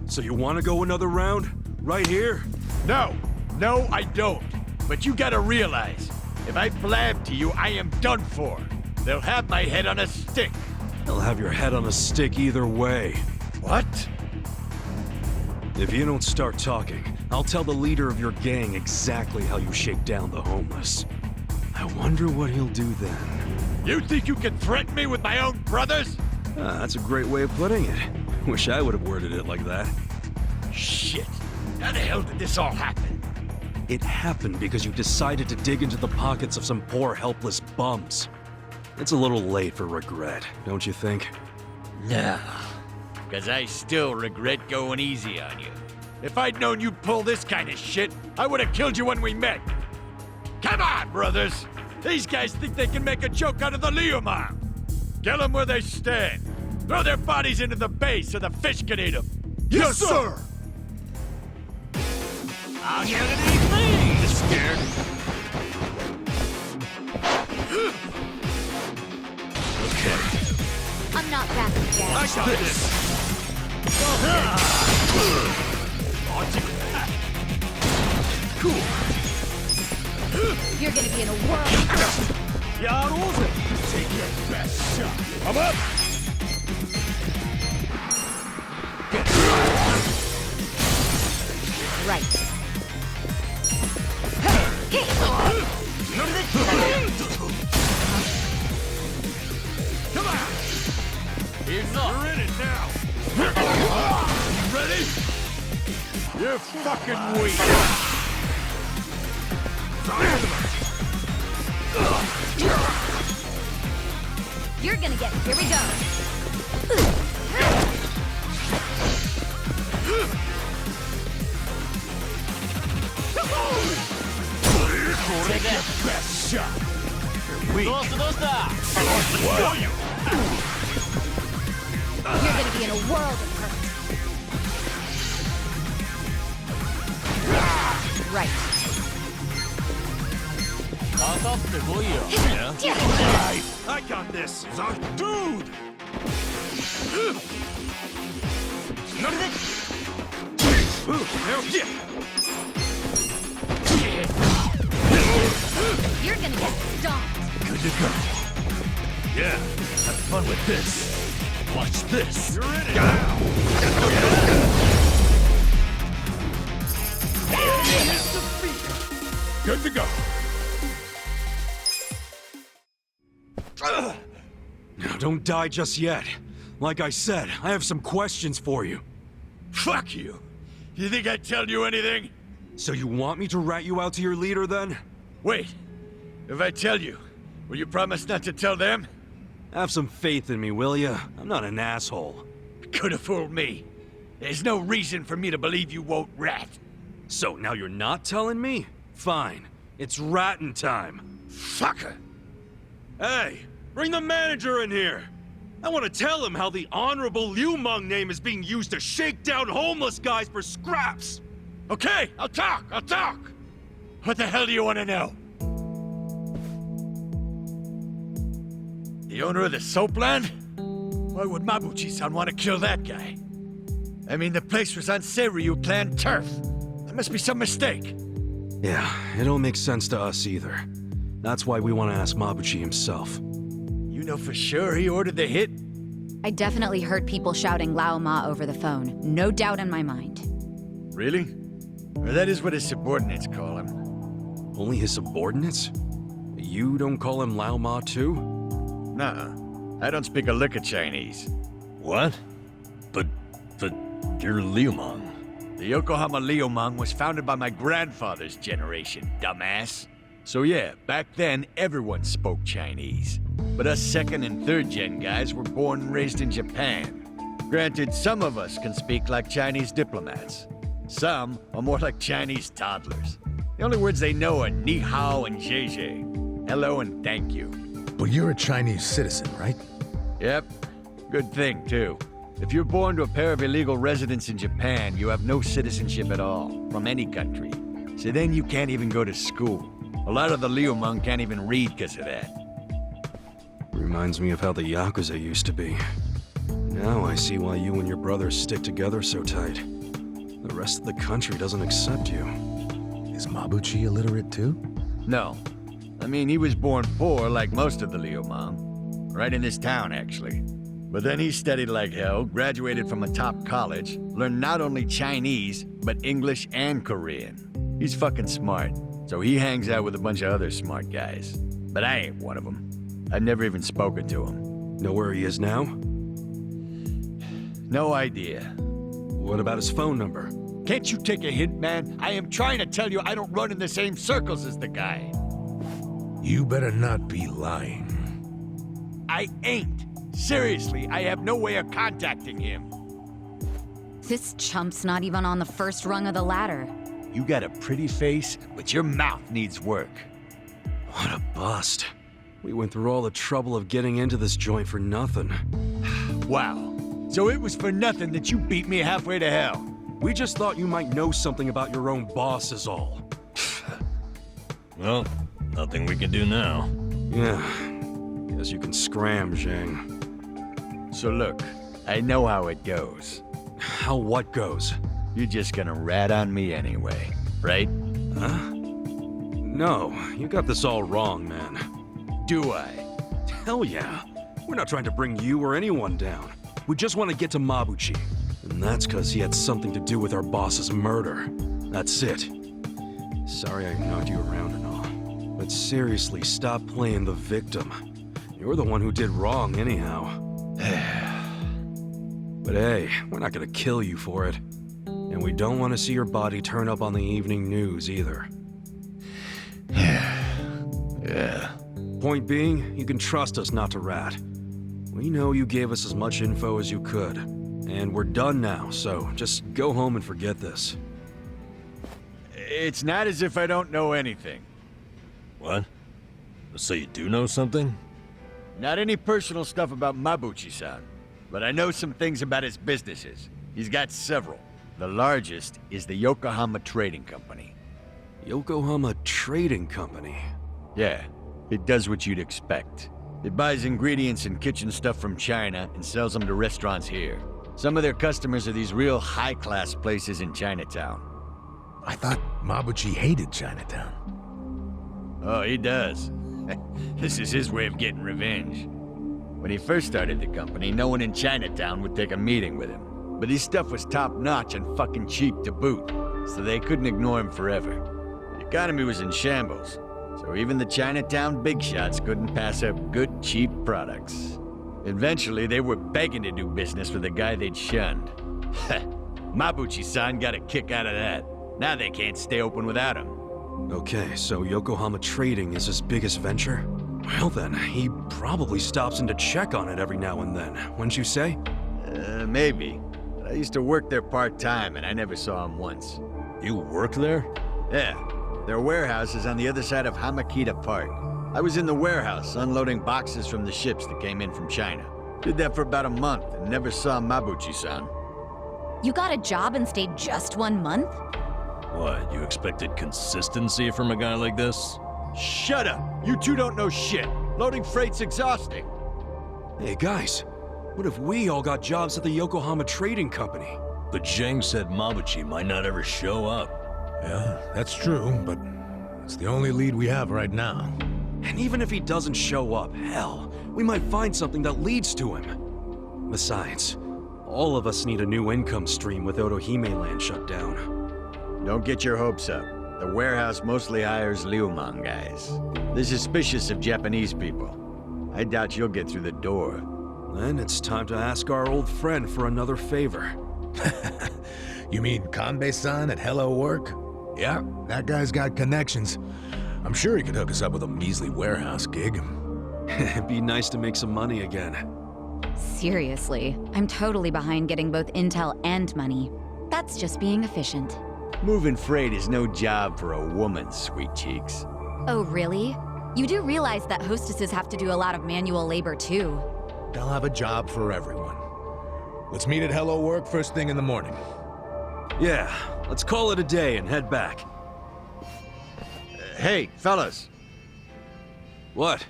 So you want to go another round? Right here? No, I don't. But you gotta realize, if I blab to you, I am done for. They'll have my head on a stick. They'll have your head on a stick either way. What? If you don't start talking, I'll tell the leader of your gang exactly how you shake down the homeless. I wonder what he'll do then. You think you can threaten me with my own brothers? That's a great way of putting it. Wish I would have worded it like that. Shit. How the hell did this all happen? It happened because you decided to dig into the pockets of some poor, helpless bums. It's a little late for regret, don't you think? No. Because I still regret going easy on you. If I'd known you'd pull this kind of shit, I would have killed you when we met. Come on, brothers! These guys think they can make a joke out of the Liumang. Kill them where they stand. Throw their bodies into the bay so the fish can eat them. Yes, sir! I'll get anything! You scared? Okay. I'm not backing down. I got this! Cool. You're gonna be in a whirl. Take your best shot. I'm up! Right. Come on! You're in it now! You ready? You're fucking weak! You're gonna get... Here we go. Take your best shot. You're weak. You're gonna be in a world of hurt. Right. I got this. Dude! You're gonna get stomped. Good to go. Yeah, have fun with this. Watch this. You're in it. Good to go. Now, don't die just yet. Like I said, I have some questions for you. Fuck you. You think I'd tell you anything? So you want me to rat you out to your leader, then? Wait. If I tell you, will you promise not to tell them? Have some faith in me, will ya? I'm not an asshole. Could have fooled me. There's no reason for me to believe you won't rat. So now you're not telling me? Fine. It's ratting time. Fucker. Hey, bring the manager in here. I want to tell him how the honorable Liu Meng name is being used to shake down homeless guys for scraps. Okay, I'll talk. What the hell do you want to know? The owner of the soap land? Why would Mabuchi-san want to kill that guy? I mean, the place was on Seiryu clan turf. There must be some mistake. Yeah, it don't make sense to us either. That's why we want to ask Mabuchi himself. You know for sure he ordered the hit? I definitely heard people shouting Lao Ma over the phone. No doubt in my mind. Really? Or that is what his subordinates call him. Only his subordinates? You don't call him Lao Ma too? Nuh-uh. I don't speak a lick of Chinese. What? But you're Liu Meng. The Yokohama Liu Meng was founded by my grandfather's generation, dumbass. So yeah, back then everyone spoke Chinese. But us second and third gen guys were born and raised in Japan. Granted, some of us can speak like Chinese diplomats. Some are more like Chinese toddlers. The only words they know are ni hao and zhe zhe. Hello and thank you. But you're a Chinese citizen, right? Yep. Good thing, too. If you're born to a pair of illegal residents in Japan, you have no citizenship at all, from any country. So then you can't even go to school. A lot of the Liu Meng can't even read because of that. Reminds me of how the Yakuza used to be. Now I see why you and your brothers stick together so tight. The rest of the country doesn't accept you. Is Mabuchi illiterate too? No. I mean, he was born poor like most of the Liu Meng. Right in this town, actually. But then he studied like hell, graduated from a top college, learned not only Chinese, but English and Korean. He's fucking smart, so he hangs out with a bunch of other smart guys. But I ain't one of them. I've never even spoken to him. Know where he is now? No idea. What about his phone number? Can't you take a hint, man? I am trying to tell you I don't run in the same circles as the guy. You better not be lying. I ain't. Seriously, I have no way of contacting him. This chump's not even on the first rung of the ladder. You got a pretty face, but your mouth needs work. What a bust. We went through all the trouble of getting into this joint for nothing. Wow. So it was for nothing that you beat me halfway to hell. We just thought you might know something about your own boss is all. Well, nothing we can do now. Yeah. Guess you can scram, Zhang. So look, I know how it goes. How what goes? You're just gonna rat on me anyway, right? Huh? No, you got this all wrong, man. Do I? Hell yeah. We're not trying to bring you or anyone down. We just want to get to Mabuchi. And that's because he had something to do with our boss's murder. That's it. Sorry I knocked you around and all. But seriously, stop playing the victim. You're the one who did wrong anyhow. But hey, we're not gonna kill you for it. And we don't want to see your body turn up on the evening news either. Yeah. Point being, you can trust us not to rat. We know you gave us as much info as you could. And we're done now, so just go home and forget this. It's not as if I don't know anything. What? So you do know something? Not any personal stuff about Mabuchi-san, but I know some things about his businesses. He's got several. The largest is the Yokohama Trading Company. Yokohama Trading Company? Yeah, it does what you'd expect. It buys ingredients and kitchen stuff from China and sells them to restaurants here. Some of their customers are these real high-class places in Chinatown. I thought Mabuchi hated Chinatown. Oh, he does. This is his way of getting revenge. When he first started the company, no one in Chinatown would take a meeting with him. But his stuff was top-notch and fucking cheap to boot, so they couldn't ignore him forever. The economy was in shambles, so even the Chinatown big shots couldn't pass up good, cheap products. Eventually, they were begging to do business with the guy they'd shunned. Mabuchi-san got a kick out of that. Now they can't stay open without him. Okay, so Yokohama Trading is his biggest venture? Well then, he probably stops in to check on it every now and then, wouldn't you say? Maybe. But I used to work there part-time, and I never saw him once. You work there? Yeah. Their warehouse is on the other side of Hamakita Park. I was in the warehouse, unloading boxes from the ships that came in from China. Did that for about a month, and never saw Mabuchi-san. You got a job and stayed just 1 month? What, you expected consistency from a guy like this? Shut up! You two don't know shit! Loading freight's exhausting! Hey guys, what if we all got jobs at the Yokohama Trading Company? But Zhang said Mabuchi might not ever show up. Yeah, that's true, but it's the only lead we have right now. And even if he doesn't show up, hell, we might find something that leads to him. Besides, all of us need a new income stream with Otohime Land shut down. Don't get your hopes up. The warehouse mostly hires Liumang guys. They're suspicious of Japanese people. I doubt you'll get through the door. Then it's time to ask our old friend for another favor. You mean Kanbei-san at Hello Work? Yeah, that guy's got connections. I'm sure he could hook us up with a measly warehouse gig. It'd be nice to make some money again. Seriously, I'm totally behind getting both intel and money. That's just being efficient. Moving freight is no job for a woman, sweet cheeks. Oh, really? You do realize that hostesses have to do a lot of manual labor, too. They'll have a job for everyone. Let's meet at Hello Work first thing in the morning. Yeah, let's call it a day and head back. Hey, fellas. What?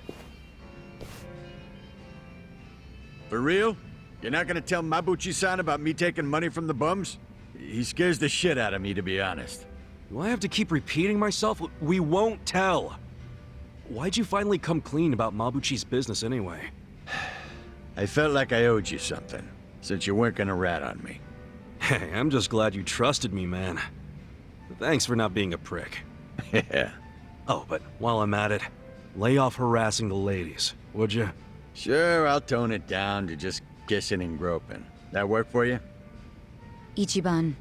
For real? You're not gonna tell Mabuchi-san about me taking money from the bums? He scares the shit out of me, to be honest. Do I have to keep repeating myself? We won't tell. Why'd you finally come clean about Mabuchi's business anyway? I felt like I owed you something, since you weren't gonna rat on me. Hey, I'm just glad you trusted me, man. Thanks for not being a prick. Yeah. Oh, but while I'm at it, lay off harassing the ladies, would you? Sure, I'll tone it down to just kissing and groping. That work for you? Ichiban,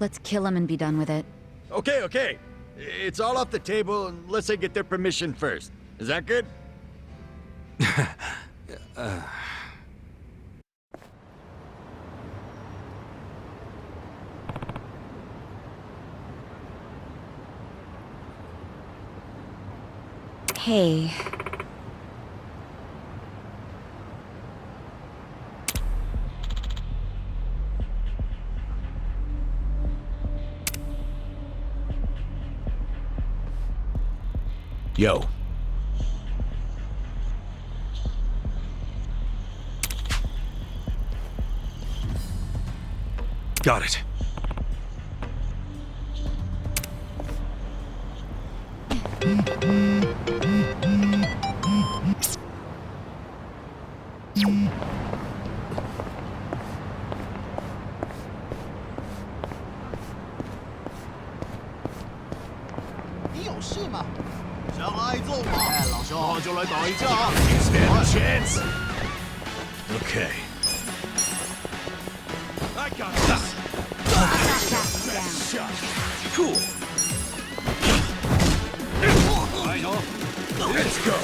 let's kill him and be done with it. Okay. It's all off the table unless I get their permission first. Is that good? Hey. Yo. Got it. Okay. I got this. Cool. Let's go.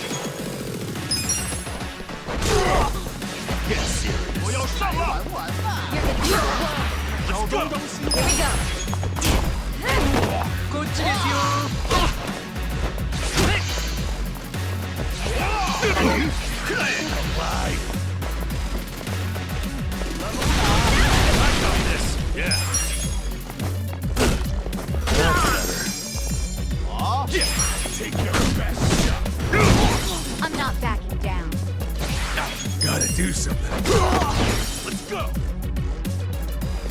I'm not backing down. Gotta do something. Let's go.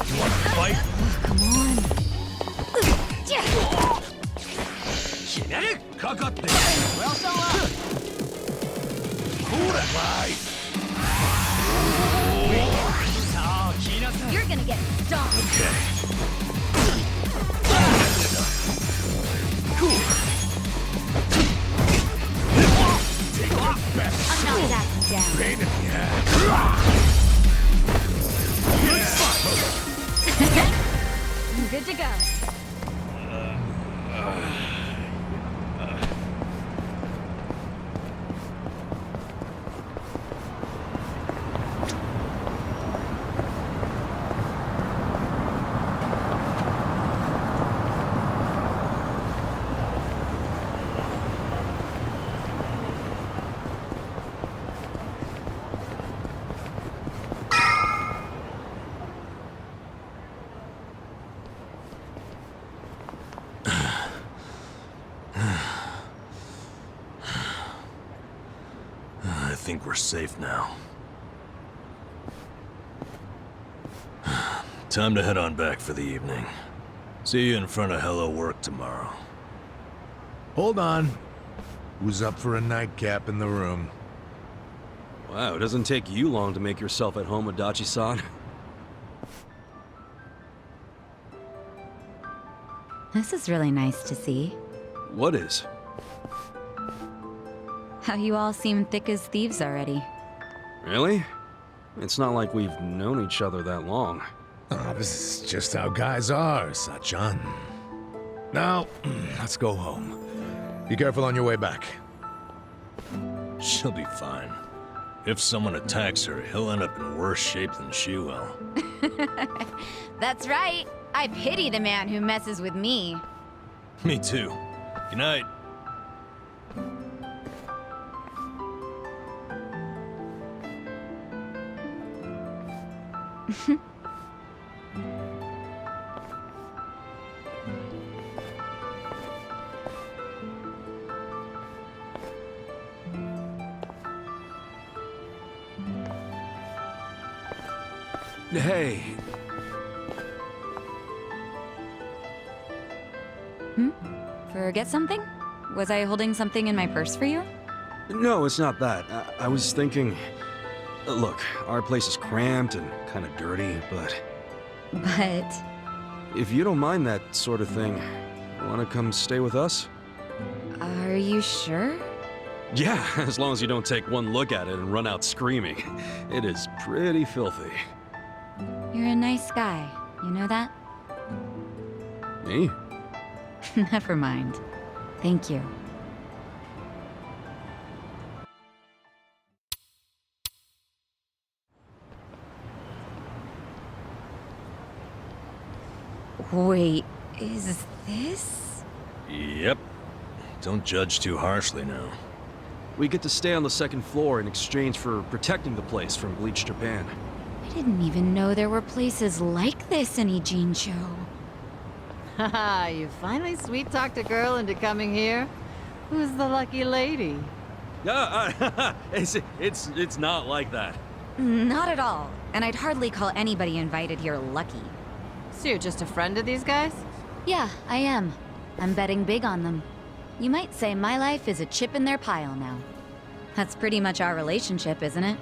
You want to fight? Come on. かかって我要上了ほら来 You're gonna get stomped. Okay. Cool. Take your best I'm not backing down. pain in the ass. Good to go. I think we're safe now. Time to head on back for the evening. See you in front of Hello Work tomorrow. Hold on. Who's up for a nightcap in the room? Wow, it doesn't take you long to make yourself at home, Adachi-san. This is really nice to see. What is? How you all seem thick as thieves already. Really? It's not like we've known each other that long. Oh, this is just how guys are, Sachan. Now, let's go home. Be careful on your way back. She'll be fine. If someone attacks her, he'll end up in worse shape than she will. That's right. I pity the man who messes with me. Me too. Good night. Hey. Forget something? Was I holding something in my purse for you? No, it's not that. I was thinking... Look, our place is cramped and kind of dirty, but... But... If you don't mind that sort of thing, wanna come stay with us? Are you sure? Yeah, as long as you don't take one look at it and run out screaming. It is pretty filthy. You're a nice guy. You know that? Me? Never mind. Thank you. Wait, is this? Yep. Don't judge too harshly now. We get to stay on the second floor in exchange for protecting the place from Bleach Japan. I didn't even know there were places like this in Ijincho. Haha, you finally sweet-talked a girl into coming here? Who's the lucky lady? It's not like that. Not at all. And I'd hardly call anybody invited here lucky. So you're just a friend of these guys? Yeah, I am. I'm betting big on them. You might say my life is a chip in their pile now. That's pretty much our relationship, isn't it?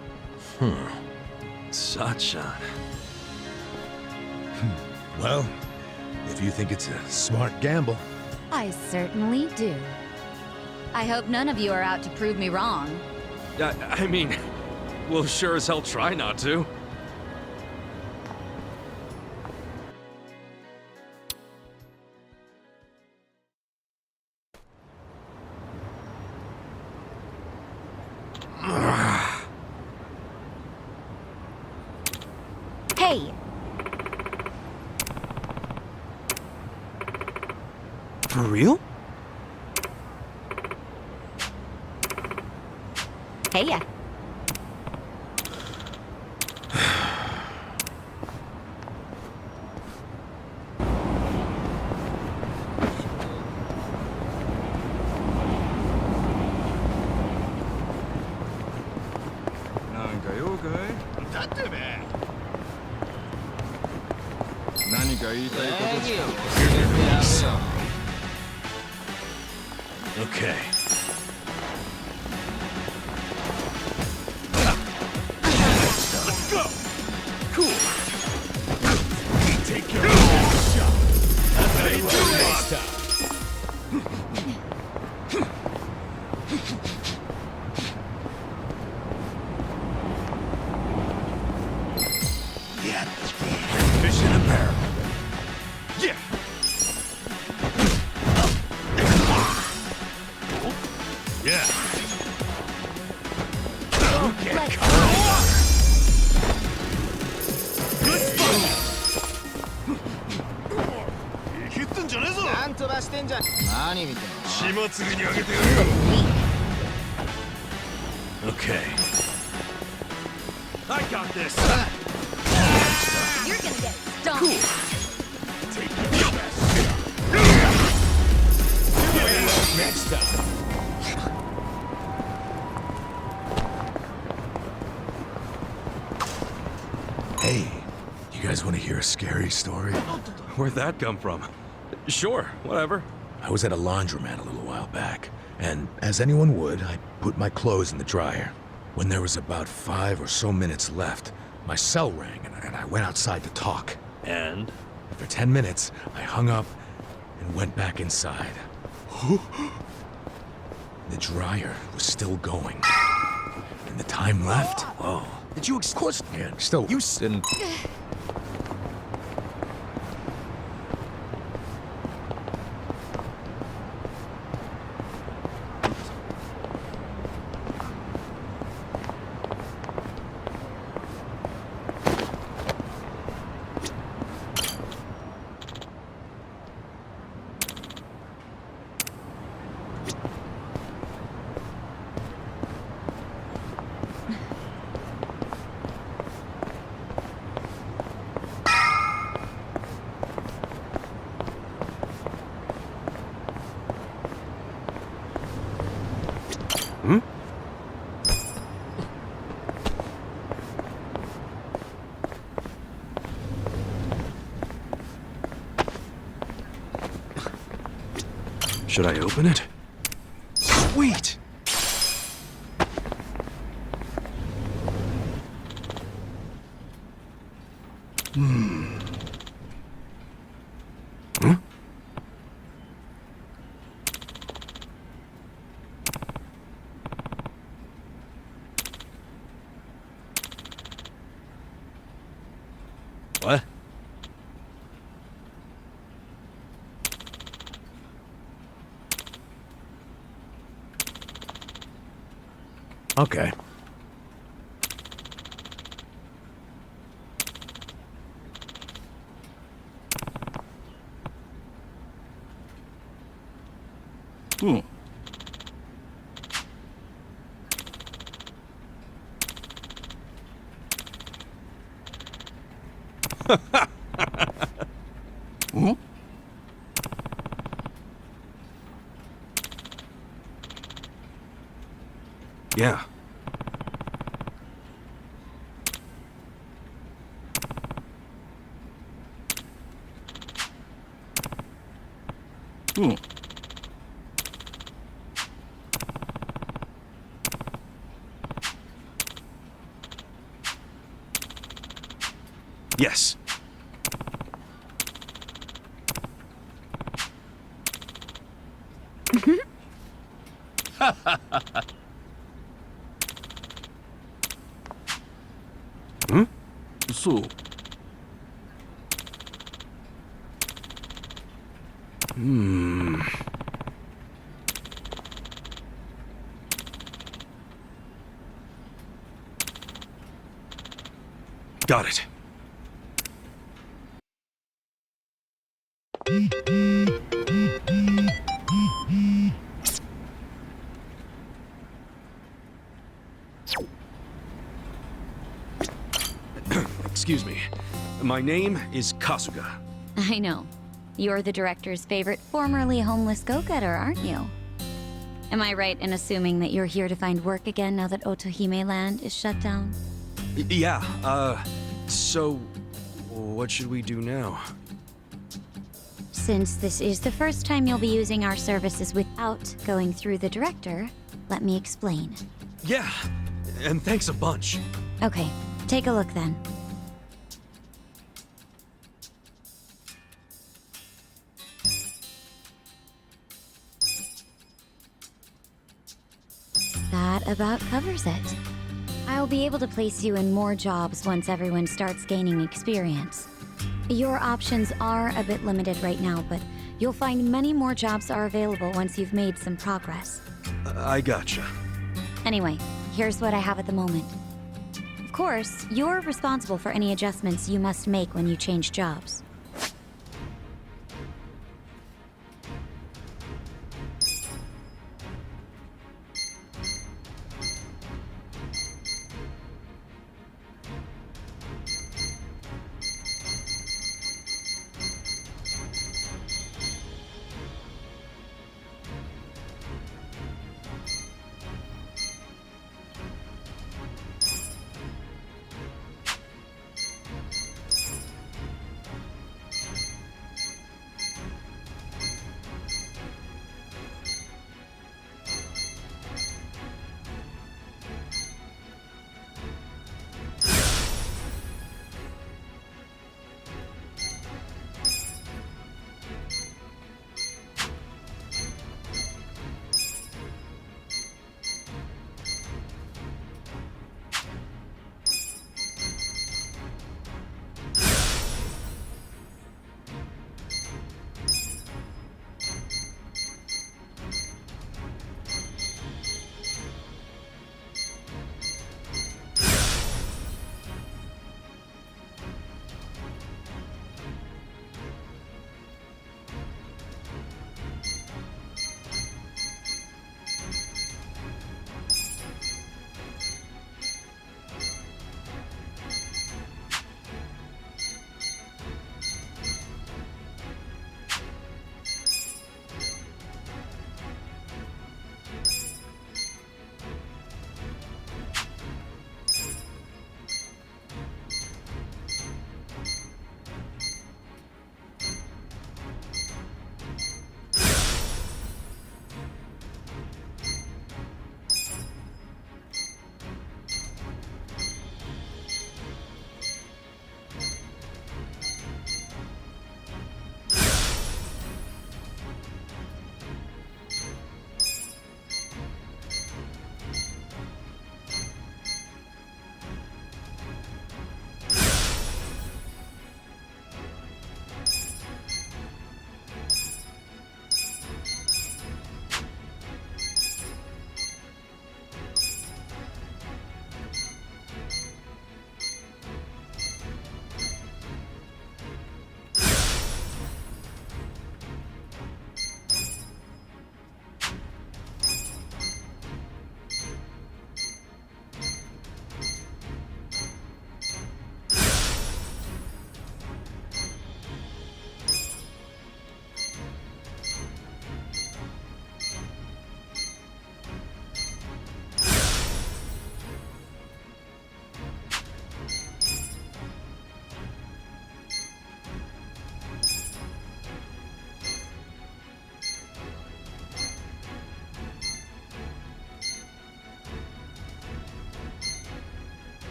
Sachan. Well, if you think it's a smart gamble. I certainly do. I hope none of you are out to prove me wrong. I mean, we'll sure as hell try not to. Hey! For real? Hey ya. Okay. Let's go! Cool. Take care of that shot. That's how you do it next time. Yeah. Fish in a barrel. Yeah. Yeah. Okay, come on. Good spot. Okay. I got this. You're gonna get stung. Cool. Take your best shot. Next time. Hey, you guys want to hear a scary story? Where'd that come from? Sure, whatever. I was at a laundromat a little while back, and as anyone would, I put my clothes in the dryer. When there was about 5 or so minutes left, my cell rang, and I went outside to talk. And? After 10 minutes, I hung up and went back inside. The dryer was still going. And the time left? Whoa. Did you of course, yeah, still. You didn't. Should I open it? Sweet! Huh? What? Okay. Yeah. Yes. So. Got it. Excuse me. My name is Kasuga. I know. You're the director's favorite formerly homeless go-getter, aren't you? Am I right in assuming that you're here to find work again now that Otohime Land is shut down? Yeah, so what should we do now? Since this is the first time you'll be using our services without going through the director, let me explain. Yeah, and thanks a bunch. Okay, take a look then. That about covers it. I'll be able to place you in more jobs once everyone starts gaining experience. Your options are a bit limited right now, but you'll find many more jobs are available once you've made some progress. I gotcha. Anyway, here's what I have at the moment. Of course, you're responsible for any adjustments you must make when you change jobs.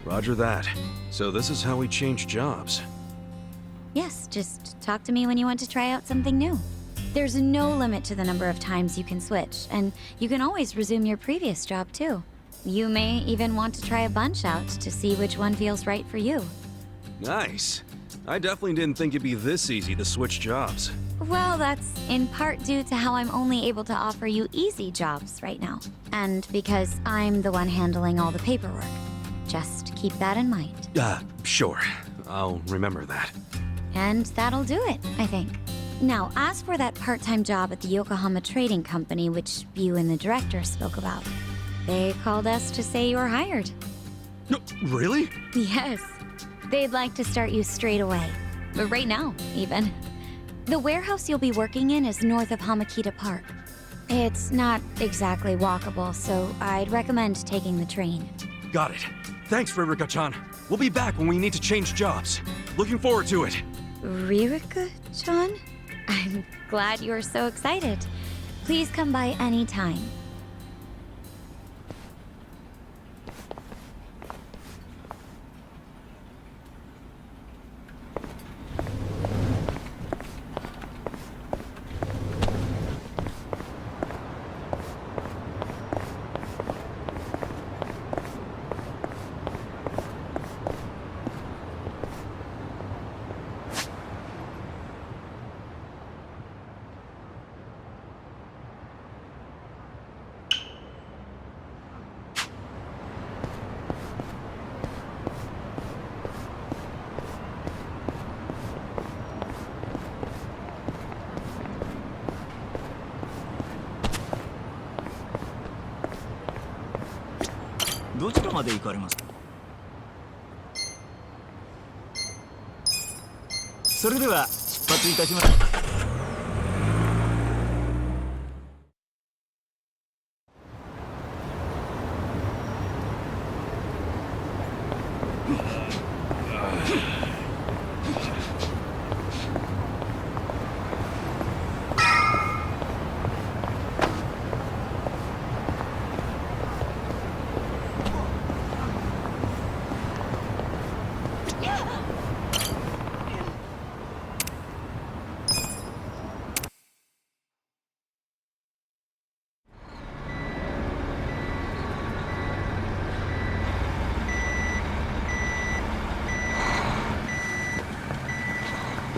Roger that. So this is how we change jobs. Yes, just talk to me when you want to try out something new. There's no limit to the number of times you can switch, and you can always resume your previous job too. You may even want to try a bunch out to see which one feels right for you. Nice. I definitely didn't think it'd be this easy to switch jobs. Well, that's in part due to how I'm only able to offer you easy jobs right now. And because I'm the one handling all the paperwork. Just keep that in mind. Sure. I'll remember that. And that'll do it, I think. Now, as for that part-time job at the Yokohama Trading Company, which you and the director spoke about, they called us to say you're hired. No, really? Yes. They'd like to start you straight away. Right now, even. The warehouse you'll be working in is north of Hamakita Park. It's not exactly walkable, so I'd recommend taking the train. Got it. Thanks, Ririka-chan. We'll be back when we need to change jobs. Looking forward to it. Ririka-chan? I'm glad you're so excited. Please come by any time.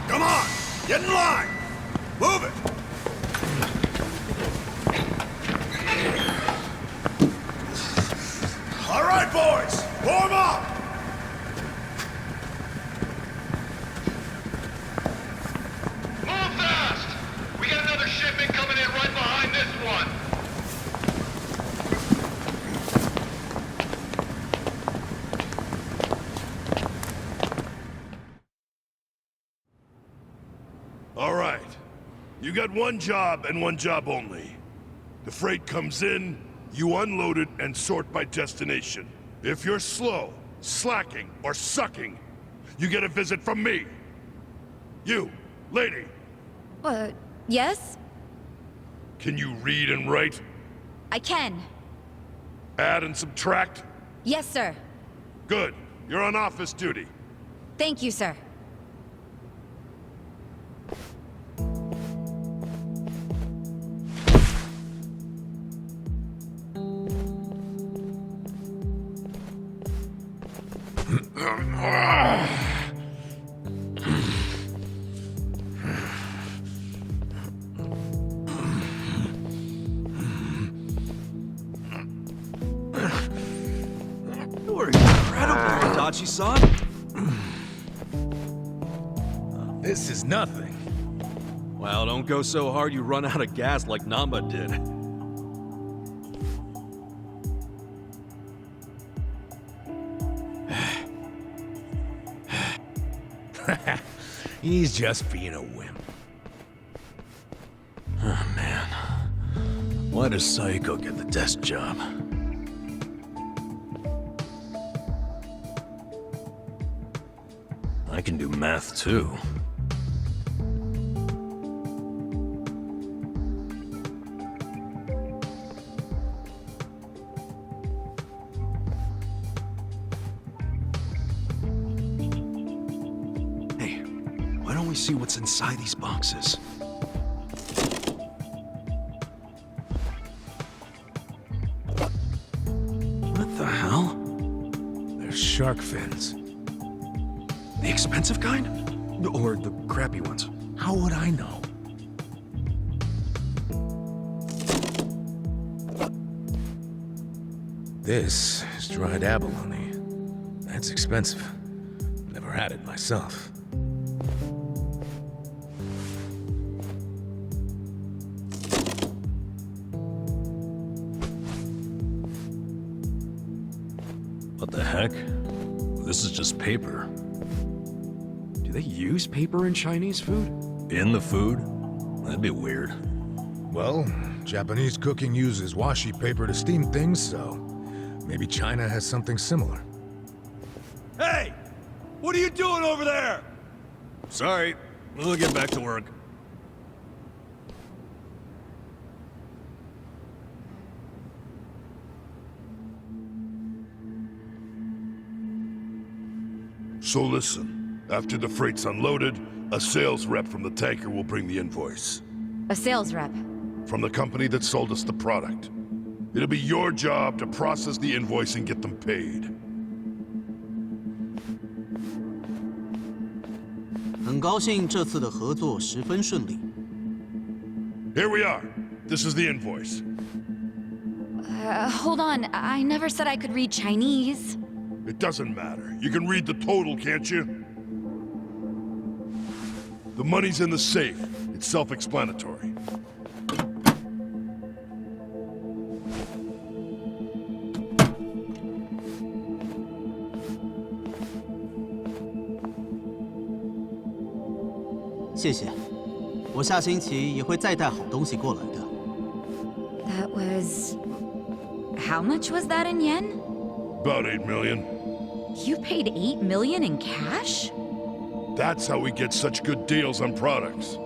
Come on! Get in line! Move it! All right, boys! Warm up! Move fast! We got another shipment coming in right behind this one! All right. You got one job and one job only. The freight comes in, you unload it and sort by destination. If you're slow, slacking, or sucking, you get a visit from me. You, lady. Yes? Can you read and write? I can. Add and subtract? Yes, sir. Good. You're on office duty. Thank you, sir. You're incredible, Adachi-san. This is nothing. Well, don't go so hard you run out of gas like Namba did. He's just being a wimp. Oh, man. Why does Saiko get the desk job? I can do math, too. Why don't we see what's inside these boxes? What the hell? They're shark fins. The expensive kind? Or the crappy ones? How would I know? This is dried abalone. That's expensive. Never had it myself. What the heck? This is just paper. Do they use paper in Chinese food? In the food? That'd be weird. Well, Japanese cooking uses washi paper to steam things, so maybe China has something similar. Hey! What are you doing over there? Sorry, we'll get back to work. So listen, after the freight's unloaded, a sales rep from the tanker will bring the invoice. A sales rep? From the company that sold us the product. It'll be your job to process the invoice and get them paid. 很高兴这次的合作十分顺利。 Here we are. This is the invoice. Hold on. I never said I could read Chinese. It doesn't matter. You can read the total, can't you? The money's in the safe. It's self-explanatory. That was... How much was that in yen? About 8 million. You paid 8 million in cash? That's how we get such good deals on products.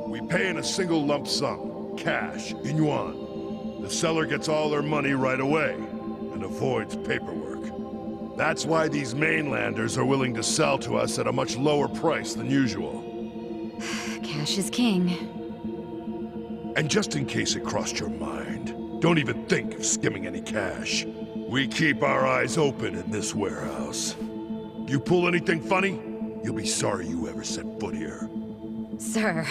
We pay in a single lump sum, cash, in yuan. The seller gets all their money right away and avoids paperwork. That's why these mainlanders are willing to sell to us at a much lower price than usual. Cash is king. And just in case it crossed your mind, don't even think of skimming any cash. We keep our eyes open in this warehouse. You pull anything funny, you'll be sorry you ever set foot here. Sir,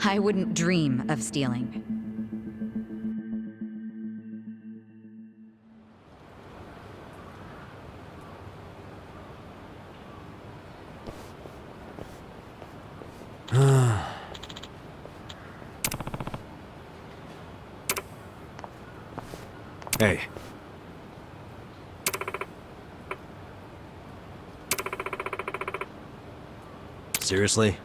I wouldn't dream of stealing. Hey. Seriously?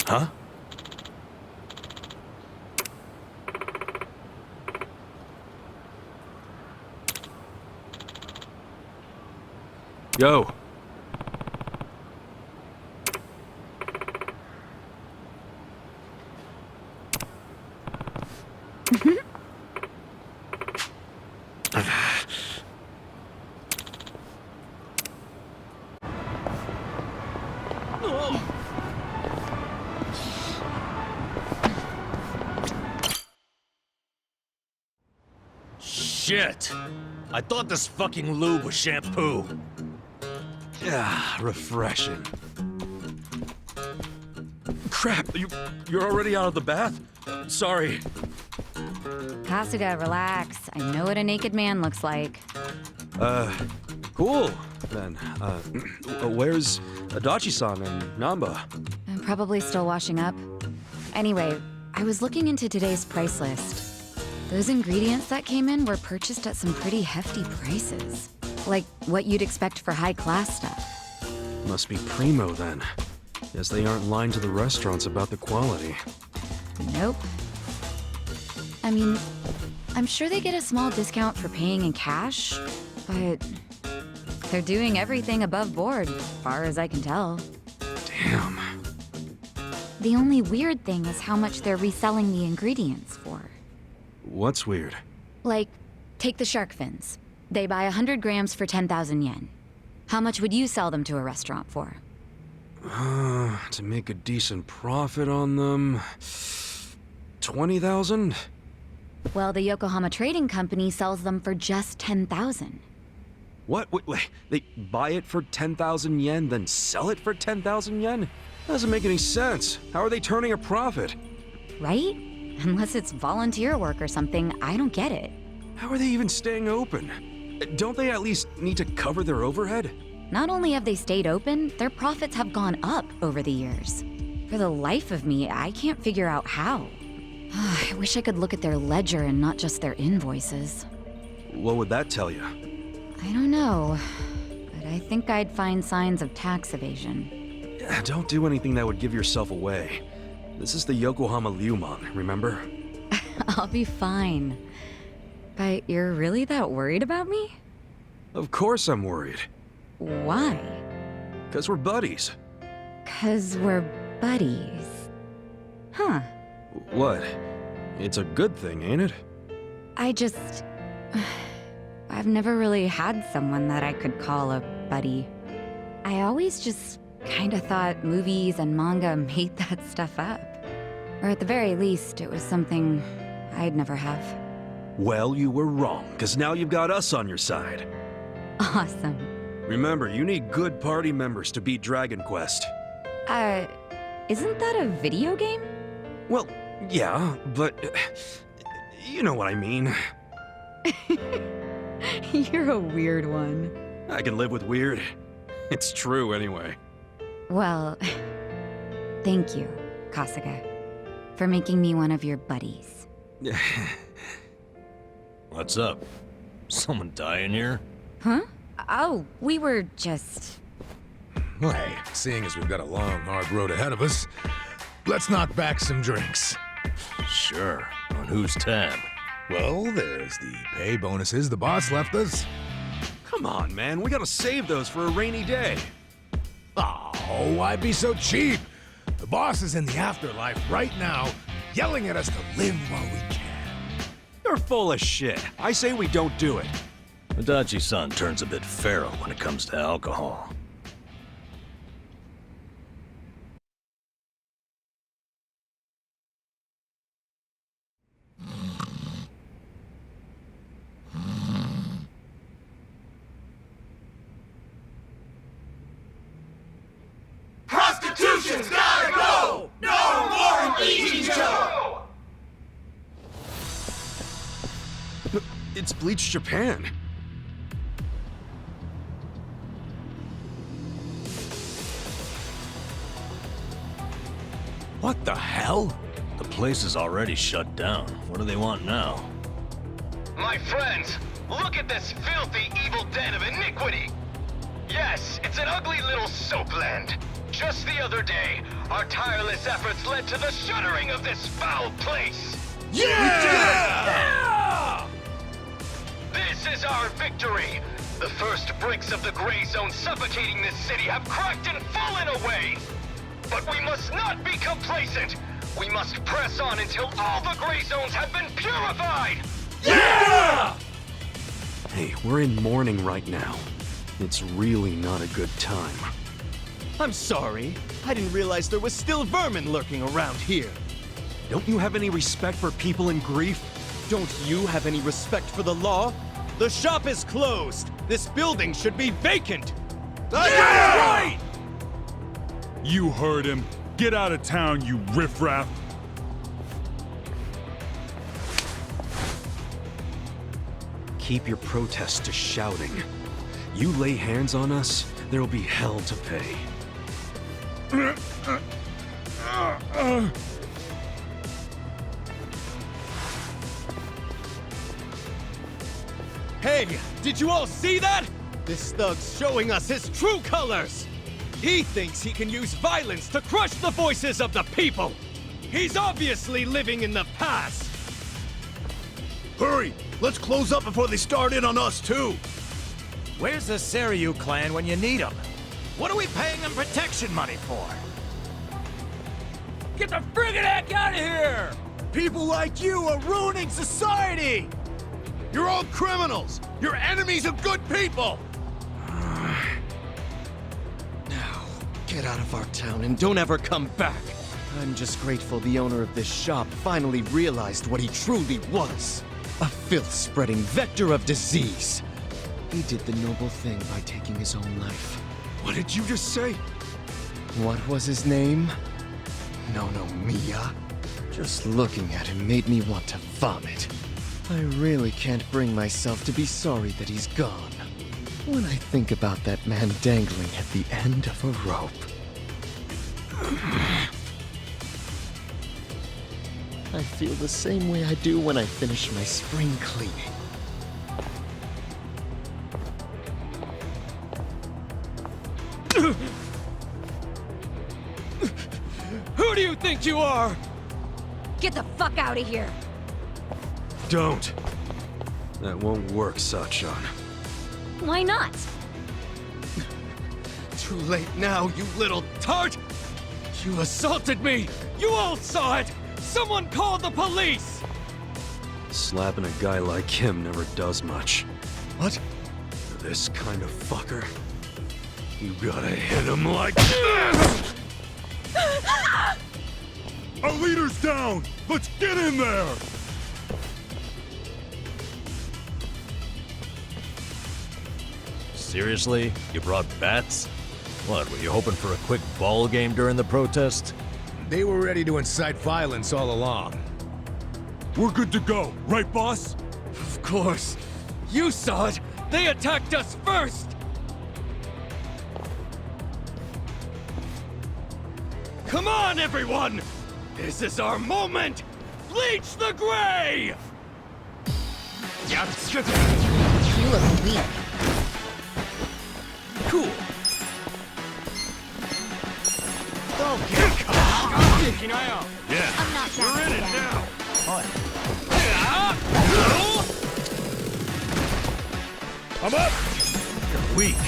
Huh? Yo. Shit! I thought this fucking lube was shampoo. Yeah, refreshing. Crap, you're already out of the bath? Sorry. Kasuga, relax. I know what a naked man looks like. Cool, then. Where's Adachi-san and Namba? I'm probably still washing up. Anyway, I was looking into today's price list. Those ingredients that came in were purchased at some pretty hefty prices. Like what you'd expect for high-class stuff. Must be primo, then. Guess they aren't lying to the restaurants about the quality. Nope. I mean, I'm sure they get a small discount for paying in cash, but they're doing everything above board, as far as I can tell. Damn. The only weird thing is how much they're reselling the ingredients for. What's weird? Like, take the shark fins. They buy 100 grams for 10,000 yen. How much would you sell them to a restaurant for? To make a decent profit on them... 20,000? Well, the Yokohama Trading Company sells them for just 10,000. What? Wait, they buy it for 10,000 yen, then sell it for 10,000 yen? That doesn't make any sense. How are they turning a profit? Right? Unless it's volunteer work or something, I don't get it. How are they even staying open? Don't they at least need to cover their overhead? Not only have they stayed open, their profits have gone up over the years. For the life of me, I can't figure out how. I wish I could look at their ledger and not just their invoices. What would that tell you? I don't know, but I think I'd find signs of tax evasion. Don't do anything that would give yourself away. This is the Yokohama Liumang, remember? I'll be fine. But you're really that worried about me? Of course I'm worried. Why? 'Cause we're buddies. 'Cause we're buddies. Huh. What? It's a good thing, ain't it? I've never really had someone that I could call a buddy. I always just kinda thought movies and manga made that stuff up. Or at the very least, it was something I'd never have. Well, you were wrong, 'cause now you've got us on your side. Awesome. Remember, you need good party members to beat Dragon Quest. Isn't that a video game? Well, yeah, but... you know what I mean. You're a weird one. I can live with weird. It's true, anyway. Well, thank you, Kasuga, for making me one of your buddies. What's up? Someone dying here? Huh? Oh, we were just... Well, hey, seeing as we've got a long, hard road ahead of us, let's knock back some drinks. Sure. On whose tab? Well, there's the pay bonuses the boss left us. Come on, man. We gotta save those for a rainy day. Oh, why be so cheap? The boss is in the afterlife right now, yelling at us to live while we can. You're full of shit. I say we don't do it. Adachi-san turns a bit feral when it comes to alcohol. Prostitution's gotta go! No more Ichijo! It's Bleach Japan. What the hell? The place is already shut down. What do they want now? My friends, look at this filthy, evil den of iniquity! Yes, it's an ugly little soapland. Just the other day, our tireless efforts led to the shuttering of this foul place! Yeah! This is our victory! The first bricks of the gray zone suffocating this city have cracked and fallen away! But we must not be complacent! We must press on until all the gray zones have been purified! Yeah! Hey, we're in mourning right now. It's really not a good time. I'm sorry. I didn't realize there was still vermin lurking around here. Don't you have any respect for people in grief? Don't you have any respect for the law? The shop is closed. This building should be vacant. That's right! You heard him. Get out of town, you riffraff. Keep your protest to shouting. You lay hands on us, there'll be hell to pay. Hey, did you all see that? This thug's showing us his true colors! He thinks he can use violence to crush the voices of the people! He's obviously living in the past! Hurry! Let's close up before they start in on us, too! Where's the Seiryu clan when you need them? What are we paying them protection money for? Get the friggin' heck out of here! People like you are ruining society! You're all criminals! You're enemies of good people! Now, get out of our town and don't ever come back. I'm just grateful the owner of this shop finally realized what he truly was. A filth-spreading vector of disease. He did the noble thing by taking his own life. What did you just say? What was his name? No, Mia. Just looking at him made me want to vomit. I really can't bring myself to be sorry that he's gone. When I think about that man dangling at the end of a rope. I feel the same way I do when I finish my spring cleaning. Who do you think you are? Get the fuck out of here! Don't. That won't work, Sachan. Why not? Too late now, you little tart! You assaulted me! You all saw it! Someone call the police! Slapping a guy like him never does much. What? For this kind of fucker, you gotta hit him like this! Our leader's down! Let's get in there! Seriously? You brought bats? What, were you hoping for a quick ball game during the protest? They were ready to incite violence all along. We're good to go, right, boss? Of course. You saw it! They attacked us first! Come on, everyone! This is our moment! Bleach the gray! You look weak. Cool. Don't get caught! Yeah. I'm not You're in it down. now! I'm up! You're weak.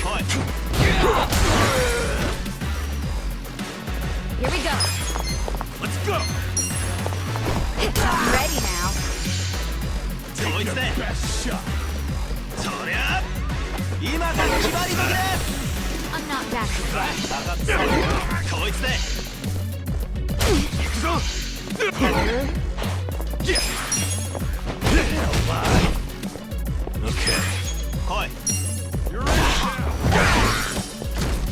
Here we go. Let's go! I'm ready now. Take your best shot. I'm not back. Okay.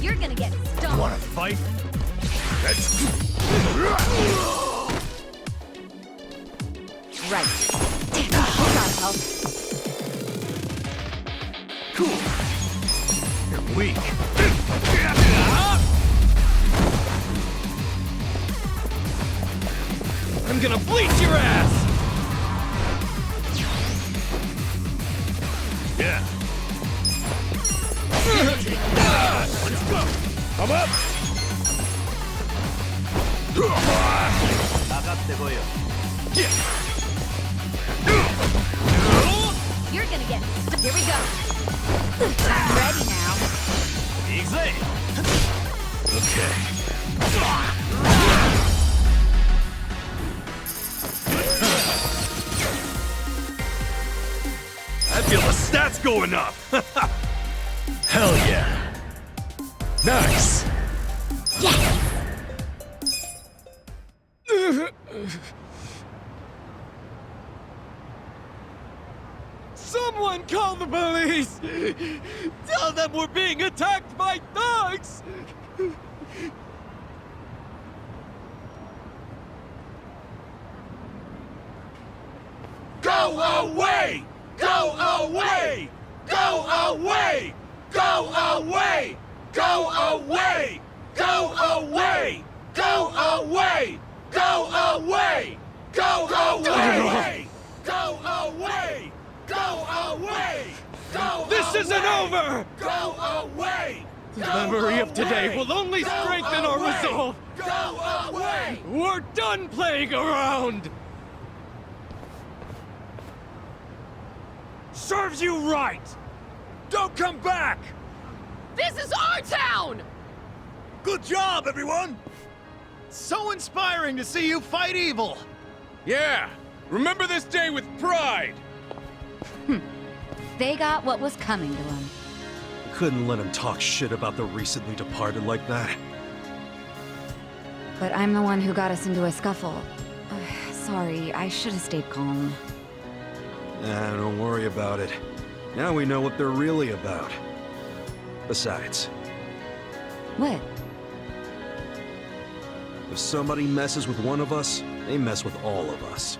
You're gonna get stung. Wanna fight? Let's... Right. Hold on, pal. Cool. You're weak. I'm gonna bleach your ass! Yeah. Let's go! I'm up! You're gonna get. Here we go. I'm ready now. Okay. I feel the stats going up! Hell yeah. Nice. Someone call the police! Tell them we're being attacked by thugs! Go away! Go away! Go away! Go away! Go away! Go away! Go away! Go away! Go away! Go away! Go away! Go This isn't over! Go away! The memory of today will only strengthen our resolve! Go away! We're done playing around! Serves you right! Don't come back! This is our town! Good job, everyone! So inspiring to see you fight evil! Yeah! Remember this day with pride! They got what was coming to them. Couldn't let him talk shit about the recently departed like that. But I'm the one who got us into a scuffle. Sorry, I should have stayed calm. Don't worry about it. Now we know what they're really about. Besides... What? If somebody messes with one of us, they mess with all of us.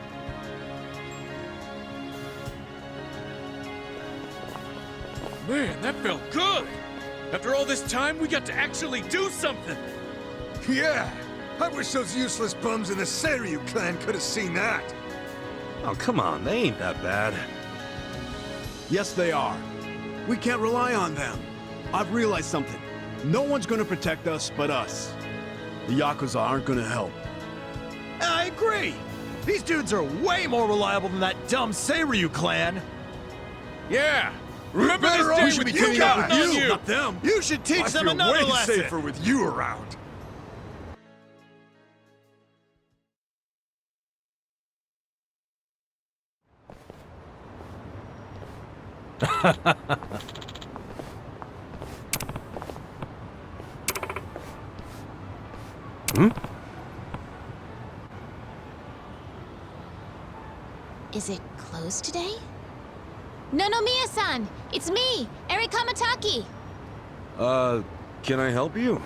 Man, that felt good! After all this time, we got to actually do something! Yeah! I wish those useless bums in the Seiryu clan could have seen that! Oh, come on, they ain't that bad. Yes, they are. We can't rely on them. I've realized something. No one's gonna protect us but us. The Yakuza aren't gonna help. I agree! These dudes are way more reliable than that dumb Seiryu clan! Yeah! Remember this day with you guys! You, not them! You should teach them another way lesson! Safer with you around. Is it closed today? Nonomiya-san! It's me, Eri Kamataki! Can I help you?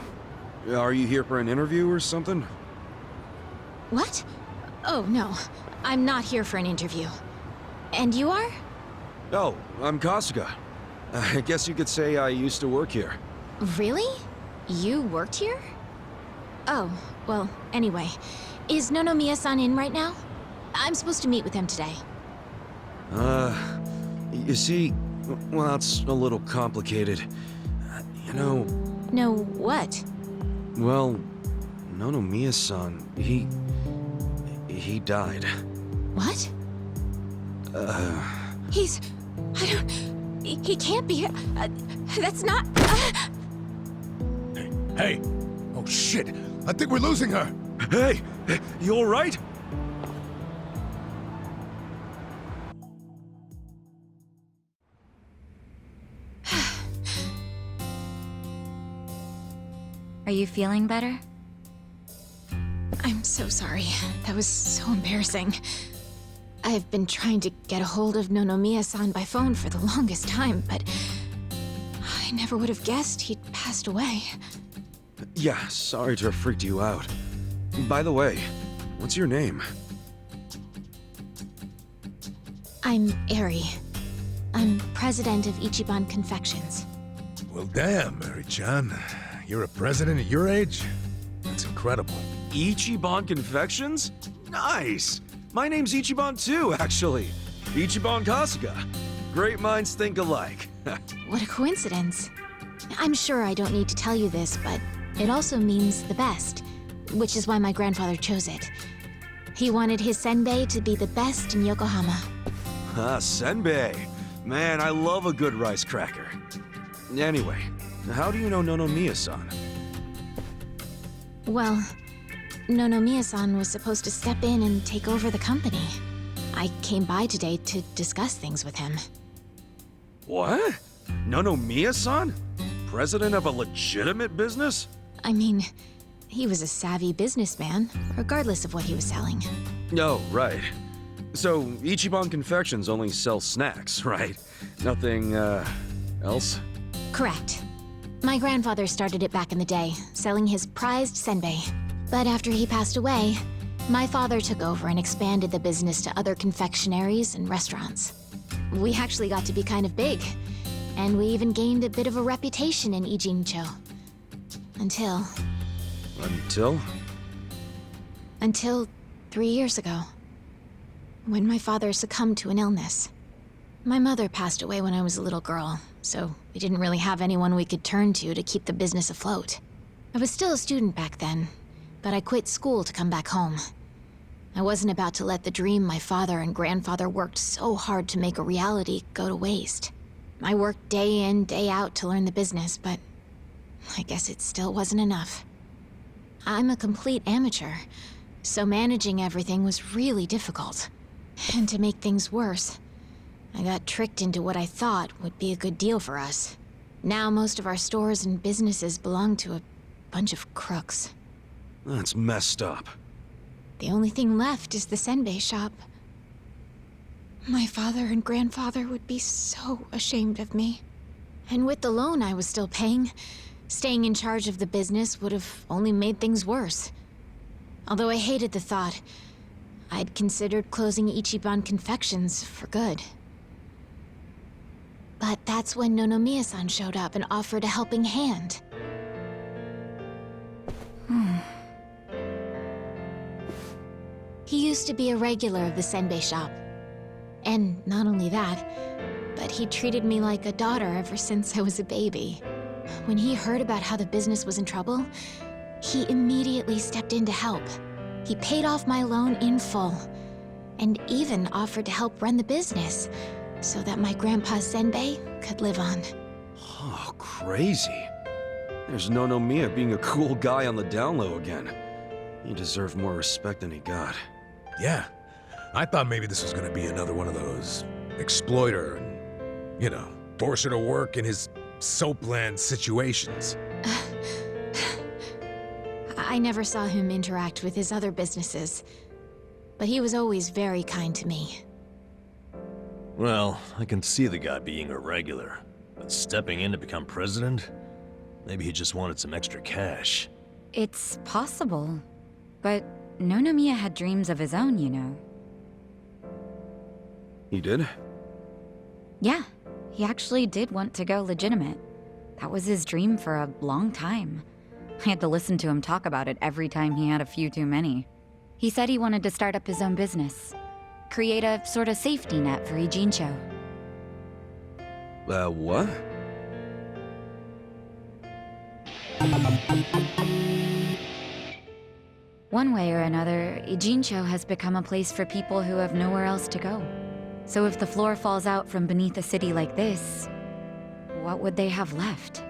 Are you here for an interview or something? What? Oh, no. I'm not here for an interview. And you are? Oh, I'm Kasuga. I guess you could say I used to work here. Really? You worked here? Oh, well, anyway. Is Nonomiya-san in right now? I'm supposed to meet with him today. You see, well, it's a little complicated. You know... No, what? Well, Nonomiya-san, he died. What? He's... I don't... He can't be... that's not... Hey! Oh shit! I think we're losing her! Hey! You alright? Are you feeling better? I'm so sorry. That was so embarrassing. I've been trying to get a hold of Nonomiya-san by phone for the longest time, but... I never would have guessed he'd passed away. Yeah, sorry to have freaked you out. By the way, what's your name? I'm Eri. I'm president of Ichiban Confections. Well, damn, Mary-chan. You're a president at your age? That's incredible. Ichiban Confections? Nice! My name's Ichiban too, actually. Ichiban Kasuga. Great minds think alike. What a coincidence. I'm sure I don't need to tell you this, but it also means the best, which is why my grandfather chose it. He wanted his senbei to be the best in Yokohama. Ah, senbei. Man, I love a good rice cracker. Anyway, how do you know Nonomiya-san? Well, Nonomiya-san was supposed to step in and take over the company. I came by today to discuss things with him. What? Nonomiya-san? President of a legitimate business? I mean, he was a savvy businessman, regardless of what he was selling. Oh, right. So, Ichiban Confections only sells snacks, right? Nothing, else? Correct. My grandfather started it back in the day, selling his prized senbei. But after he passed away, my father took over and expanded the business to other confectionaries and restaurants. We actually got to be kind of big, and we even gained a bit of a reputation in Ijincho. Until... Until 3 years ago. When my father succumbed to an illness. My mother passed away when I was a little girl, so we didn't really have anyone we could turn to keep the business afloat. I was still a student back then, but I quit school to come back home. I wasn't about to let the dream my father and grandfather worked so hard to make a reality go to waste. I worked day in, day out to learn the business, but I guess it still wasn't enough. I'm a complete amateur, so managing everything was really difficult. And to make things worse, I got tricked into what I thought would be a good deal for us. Now most of our stores and businesses belong to a bunch of crooks. That's messed up. The only thing left is the senbei shop. My father and grandfather would be so ashamed of me. And with the loan I was still paying, staying in charge of the business would have only made things worse. Although I hated the thought, I'd considered closing Ichiban Confections for good. But that's when Nonomiya-san showed up and offered a helping hand. He used to be a regular of the senbei shop. And not only that, but he treated me like a daughter ever since I was a baby. When he heard about how the business was in trouble, he immediately stepped in to help. He paid off my loan in full, and even offered to help run the business, so that my grandpa's senbei could live on. Oh, crazy. There's Nonomiya being a cool guy on the down low again. He deserved more respect than he got. Yeah. I thought maybe this was gonna be another one of those exploiter and, you know, force her to work in his soapland situations. I never saw him interact with his other businesses, but he was always very kind to me. Well, I can see the guy being a regular, but stepping in to become president? Maybe he just wanted some extra cash. It's possible. But Nonomiya had dreams of his own, you know. He did? Yeah, he actually did want to go legitimate. That was his dream for a long time. I had to listen to him talk about it every time he had a few too many. He said he wanted to start up his own business. Create a sort of safety net for Ijincho. What? One way or another, Ijincho has become a place for people who have nowhere else to go. So if the floor falls out from beneath a city like this, what would they have left?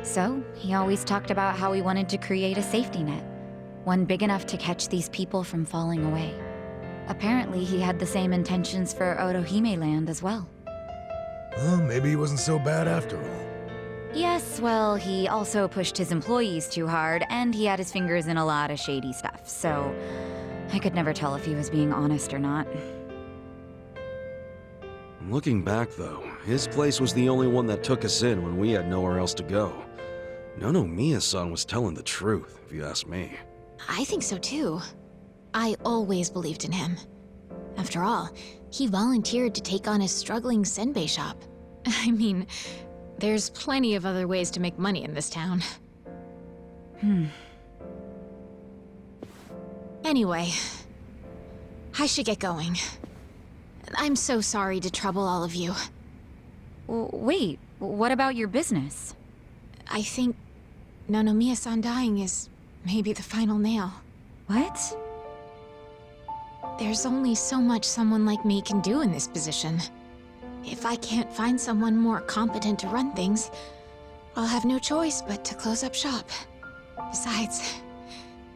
So, he always talked about how he wanted to create a safety net, one big enough to catch these people from falling away. Apparently, he had the same intentions for Orohime Land as well. Well, maybe he wasn't so bad after all. Yes, well, he also pushed his employees too hard, and he had his fingers in a lot of shady stuff, so I could never tell if he was being honest or not. Looking back, though, his place was the only one that took us in when we had nowhere else to go. Nonomiya-san was telling the truth, if you ask me. I think so too. I always believed in him. After all, he volunteered to take on his struggling senbei shop. I mean, there's plenty of other ways to make money in this town. Anyway, I should get going. I'm so sorry to trouble all of you. Wait, what about your business? I think Nonomiya-san dying is maybe the final nail. What? There's only so much someone like me can do in this position. If I can't find someone more competent to run things, I'll have no choice but to close up shop. Besides,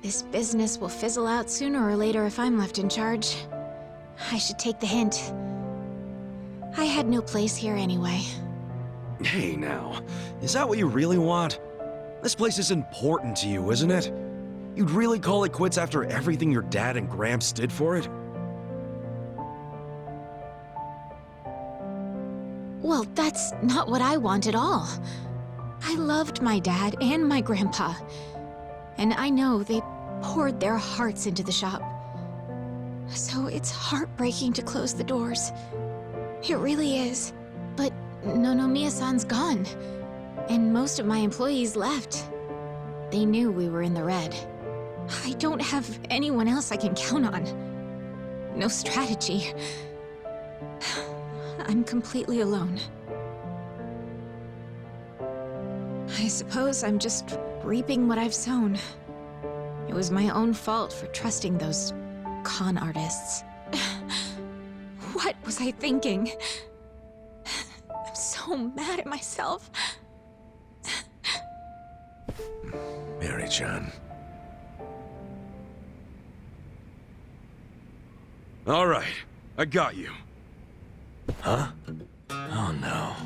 this business will fizzle out sooner or later if I'm left in charge. I should take the hint. I had no place here anyway. Hey now, is that what you really want? This place is important to you, isn't it? You'd really call it quits after everything your dad and Gramps did for it? Well, that's not what I want at all. I loved my dad and my grandpa. And I know they poured their hearts into the shop. So it's heartbreaking to close the doors. It really is. But Nonomiya-san's gone. And most of my employees left. They knew we were in the red. I don't have anyone else I can count on. No strategy. I'm completely alone. I suppose I'm just reaping what I've sown. It was my own fault for trusting those con artists. What was I thinking? I'm so mad at myself. Mary-chan, All right, I got you. Huh? Oh no.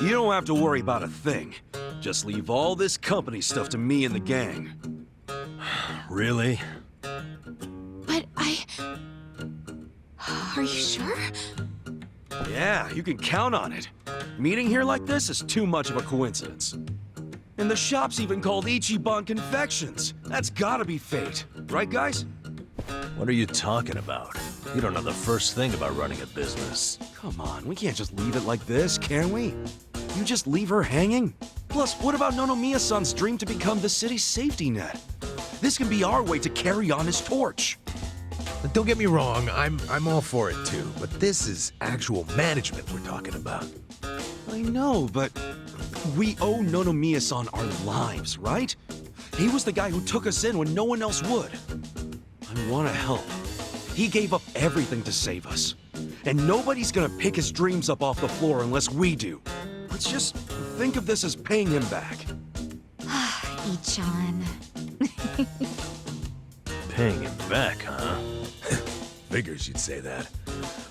You don't have to worry about a thing. Just leave all this company stuff to me and the gang. Really? But Are you sure? Yeah, you can count on it. Meeting here like this is too much of a coincidence. And the shop's even called Ichiban Confections. That's gotta be fate. Right, guys? What are you talking about? You don't know the first thing about running a business. Come on, we can't just leave it like this, can we? You just leave her hanging? Plus, what about Nonomiya-san's dream to become the city's safety net? This can be our way to carry on his torch. Don't get me wrong, I'm all for it too, but this is actual management we're talking about. I know, but we owe Nonomiya-san our lives, right? He was the guy who took us in when no one else would. I want to help. He gave up everything to save us. And nobody's gonna pick his dreams up off the floor unless we do. Let's just think of this as paying him back. Ichan. Paying him back, huh? Figures you'd say that.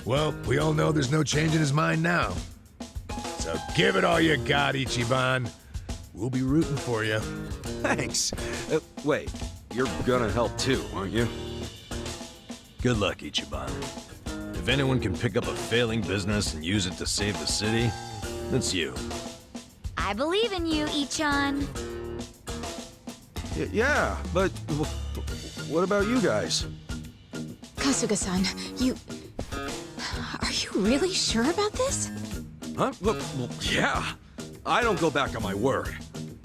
Well, we all know there's no change in his mind now. So give it all you got, Ichiban. We'll be rooting for you. Thanks. Wait, you're gonna help too, aren't you? Good luck, Ichiban. If anyone can pick up a failing business and use it to save the city, it's you. I believe in you, Ichan. Yeah, but what about you guys? Kasuga-san, Are you really sure about this? Huh? Well, yeah. I don't go back on my word.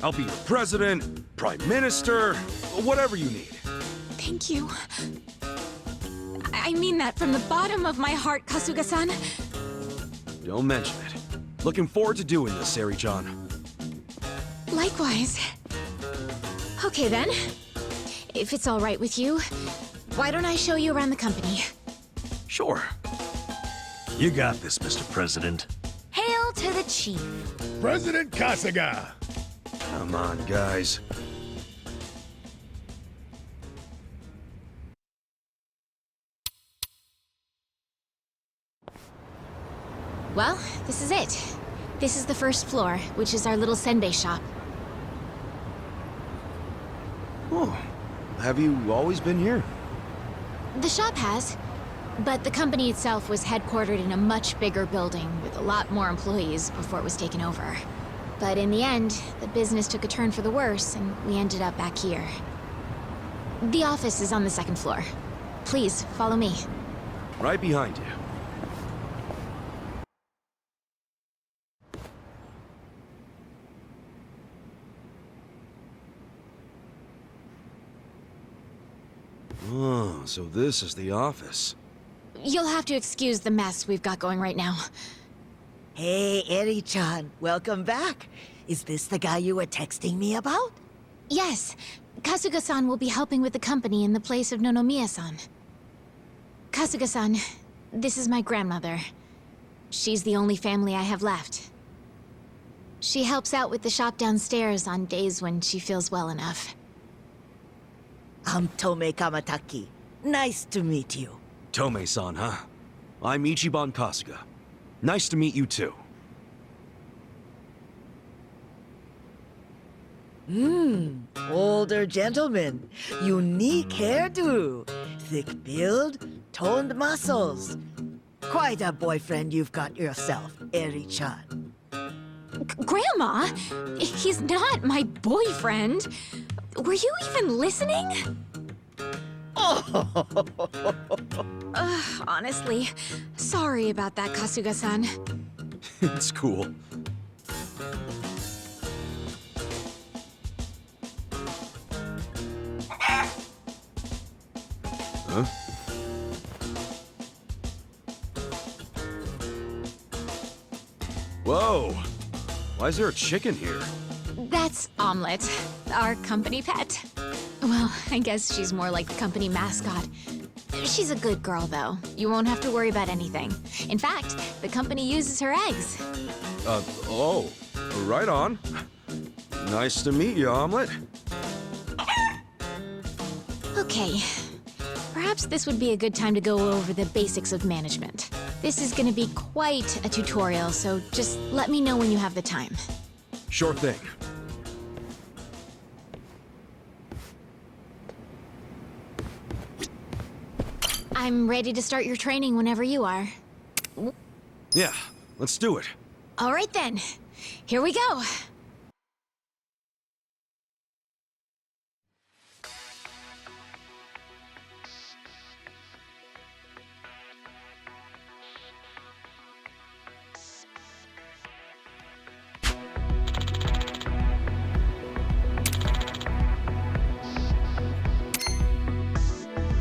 I'll be your president, prime minister, whatever you need. Thank you. I mean that from the bottom of my heart, Kasuga-san. Don't mention it. Looking forward to doing this, Sari-chan. Likewise. Okay then. If it's all right with you, why don't I show you around the company? Sure. You got this, Mr. President. Hail to the chief. President Kasuga! Come on, guys. Well, this is it. This is the first floor, which is our little senbei shop. Oh, have you always been here? The shop has, but the company itself was headquartered in a much bigger building with a lot more employees before it was taken over. But in the end, the business took a turn for the worse, and we ended up back here. The office is on the second floor. Please, follow me. Right behind you. Oh, so this is the office. You'll have to excuse the mess we've got going right now. Hey, Eri-chan, welcome back. Is this the guy you were texting me about? Yes. Kasuga-san will be helping with the company in the place of Nonomiya-san. Kasuga-san, this is my grandmother. She's the only family I have left. She helps out with the shop downstairs on days when she feels well enough. I'm Tomei Kamataki. Nice to meet you. Tomei-san, huh? I'm Ichiban Kasuga. Nice to meet you too. Older gentleman. Unique hairdo. Thick build, toned muscles. Quite a boyfriend you've got yourself, Eri-chan. Grandma? He's not my boyfriend. Were you even listening? Honestly, sorry about that, Kasuga-san. It's cool. Huh? Whoa! Why is there a chicken here? That's Omelette, our company pet. Well, I guess she's more like the company mascot. She's a good girl, though. You won't have to worry about anything. In fact, the company uses her eggs. Oh. Right on. Nice to meet you, Omelette. Okay. Perhaps Perhaps this would be a good time to go over the basics of management. This is gonna be quite a tutorial, so just let me know when you have the time. Sure thing. I'm ready to start your training whenever you are. Yeah, let's do it. All right then. Here we go.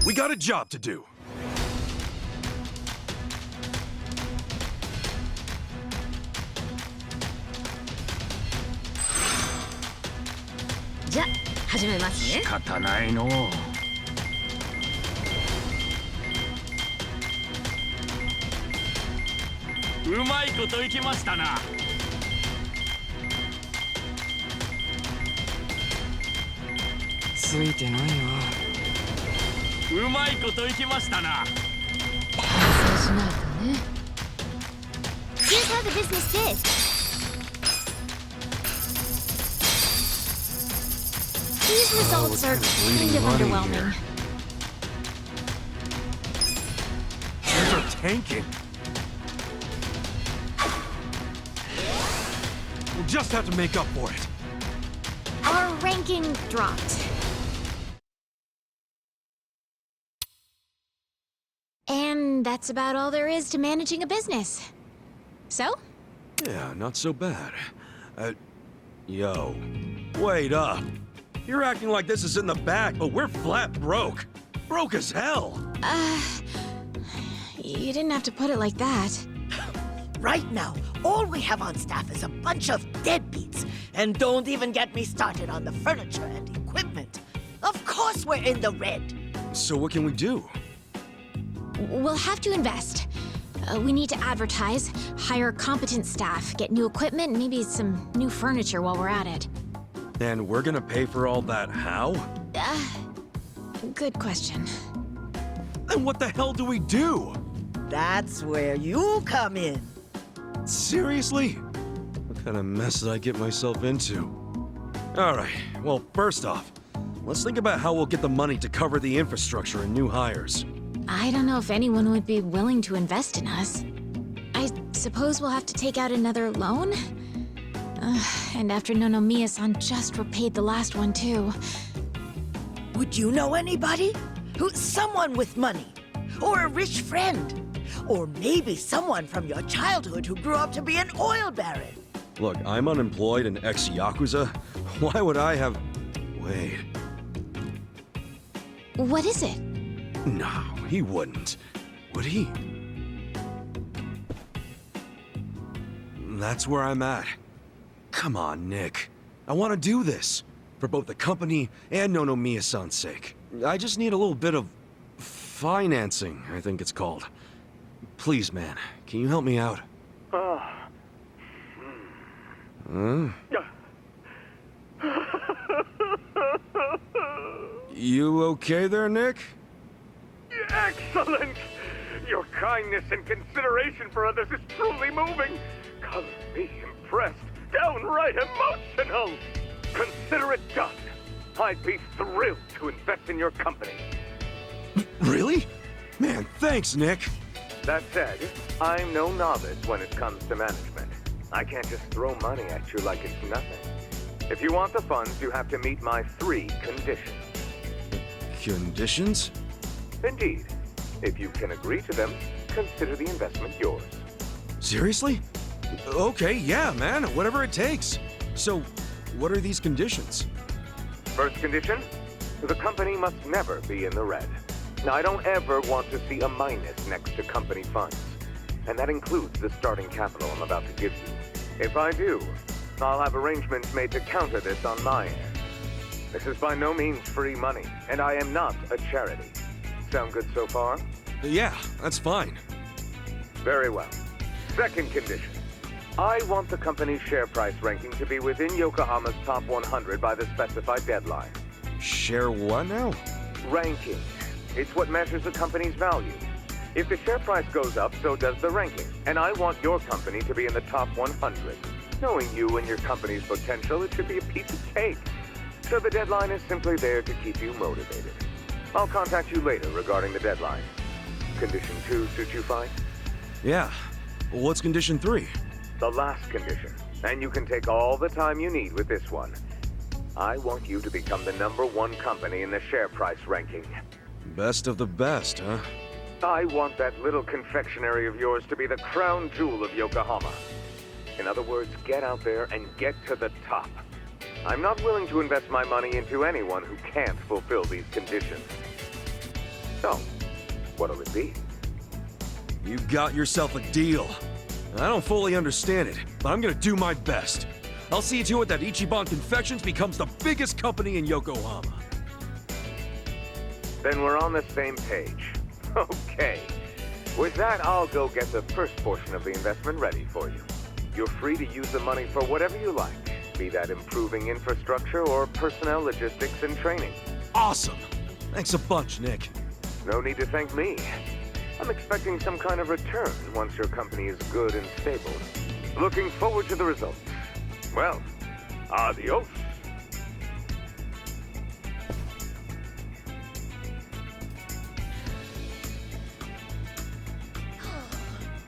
We got a job to do. Here's how the business did. These results are kind of underwhelming. These are tanking. We'll just have to make up for it. Our ranking dropped. And that's about all there is to managing a business. So? Yeah, not so bad. Yo, wait up. You're acting like this is in the bag, but we're flat broke. Broke as hell. You didn't have to put it like that. Right now, all we have on staff is a bunch of deadbeats. And don't even get me started on the furniture and equipment. Of course we're in the red. So what can we do? We'll have to invest. We need to advertise, hire competent staff, get new equipment, maybe some new furniture while we're at it. And we're gonna pay for all that how? Good question. Then what the hell do we do? That's where you come in. Seriously? What kind of mess did I get myself into? Alright, well, first off, let's think about how we'll get the money to cover the infrastructure and new hires. I don't know if anyone would be willing to invest in us. I suppose we'll have to take out another loan? And after Nonomiya-san just repaid the last one, too. Would you know anybody? Someone with money? Or a rich friend? Or maybe someone from your childhood who grew up to be an oil baron? Look, I'm unemployed and ex-Yakuza. Why would I have... Wait. What is it? No, he wouldn't. Would he? That's where I'm at. Come on, Nick. I want to do this. For both the company and Nonomiya-san's sake. I just need a little bit of... financing, I think it's called. Please, man, can you help me out? Huh? You okay there, Nick? Excellent! Your kindness and consideration for others is truly moving. Color me impressed, downright emotional. Consider it done. I'd be thrilled to invest in your company. Really? Man, thanks, Nick. That said, I'm no novice when it comes to management. I can't just throw money at you like it's nothing. If you want the funds, you have to meet my 3 conditions. Conditions? Indeed. If you can agree to them, consider the investment yours. Seriously? Okay, yeah, man, whatever it takes. So, what are these conditions? First condition, the company must never be in the red. Now, I don't ever want to see a minus next to company funds. And that includes the starting capital I'm about to give you. If I do, I'll have arrangements made to counter this on my end. This is by no means free money, and I am not a charity. Sound good so far? Yeah, that's fine. Very well. Second condition. I want the company's share price ranking to be within Yokohama's top 100 by the specified deadline. Share what now? Ranking. It's what measures a company's value. If the share price goes up, so does the ranking. And I want your company to be in the top 100. Knowing you and your company's potential, it should be a piece of cake. So the deadline is simply there to keep you motivated. I'll contact you later regarding the deadline. Condition 2 suit you fine? Yeah. What's condition 3? The last condition. And you can take all the time you need with this one. I want you to become the #1 company in the share price ranking. Best of the best, huh? I want that little confectionery of yours to be the crown jewel of Yokohama. In other words, get out there and get to the top. I'm not willing to invest my money into anyone who can't fulfill these conditions. So, what'll it be? You got yourself a deal. I don't fully understand it, but I'm gonna do my best. I'll see to it that Ichiban Confections becomes the biggest company in Yokohama. Then we're on the same page. Okay. With that, I'll go get the first portion of the investment ready for you. You're free to use the money for whatever you like, be that improving infrastructure or personnel logistics and training. Awesome! Thanks a bunch, Nick. No need to thank me. I'm expecting some kind of return once your company is good and stable. Looking forward to the results. Well, adios.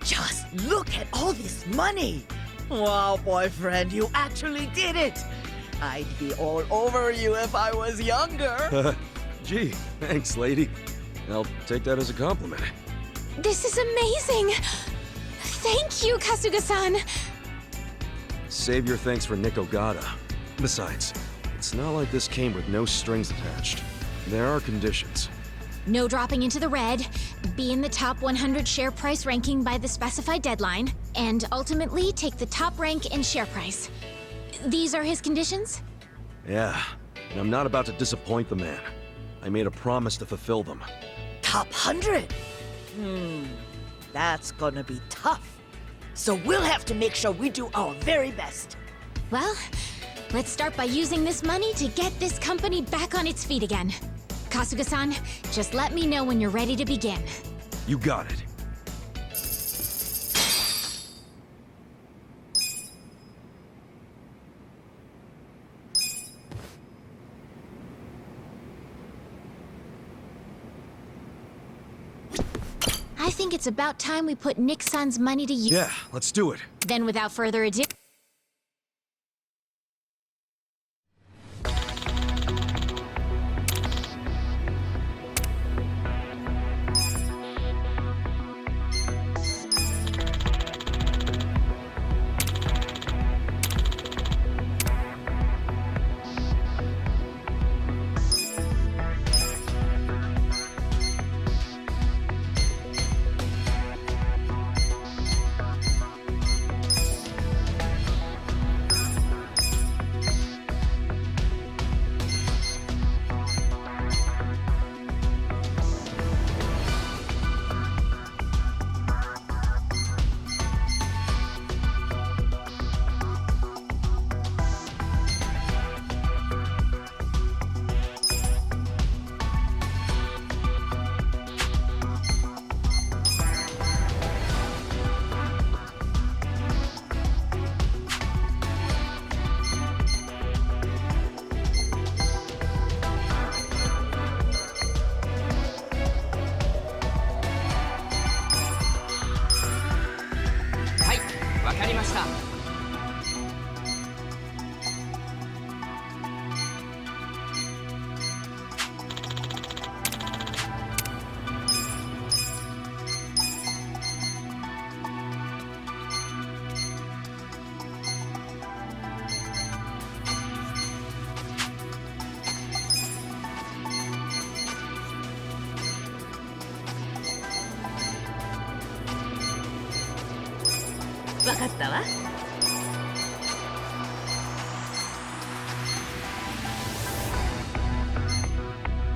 Just look at all this money! Wow, boyfriend, you actually did it! I'd be all over you if I was younger. Gee, thanks, lady. I'll take that as a compliment. This is amazing! Thank you, Kasuga-san! Save your thanks for Nick Ogata. Besides, it's not like this came with no strings attached. There are conditions. No dropping into the red, be in the top 100 share price ranking by the specified deadline, and ultimately take the top rank in share price. These are his conditions? Yeah, and I'm not about to disappoint the man. I made a promise to fulfill them. Top 100? That's gonna be tough. So we'll have to make sure we do our very best. Well, let's start by using this money to get this company back on its feet again. Kasuga-san, just let me know when you're ready to begin. You got it. I think it's about time we put Nick-san's money to use. Yeah, let's do it. Then without further ado...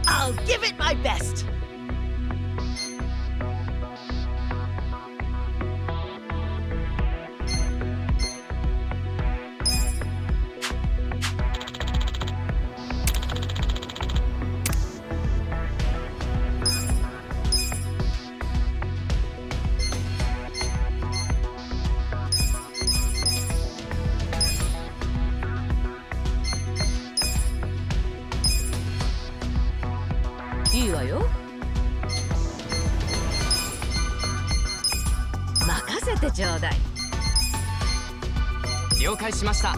I'll give it my best. てちょうだい。了解しました。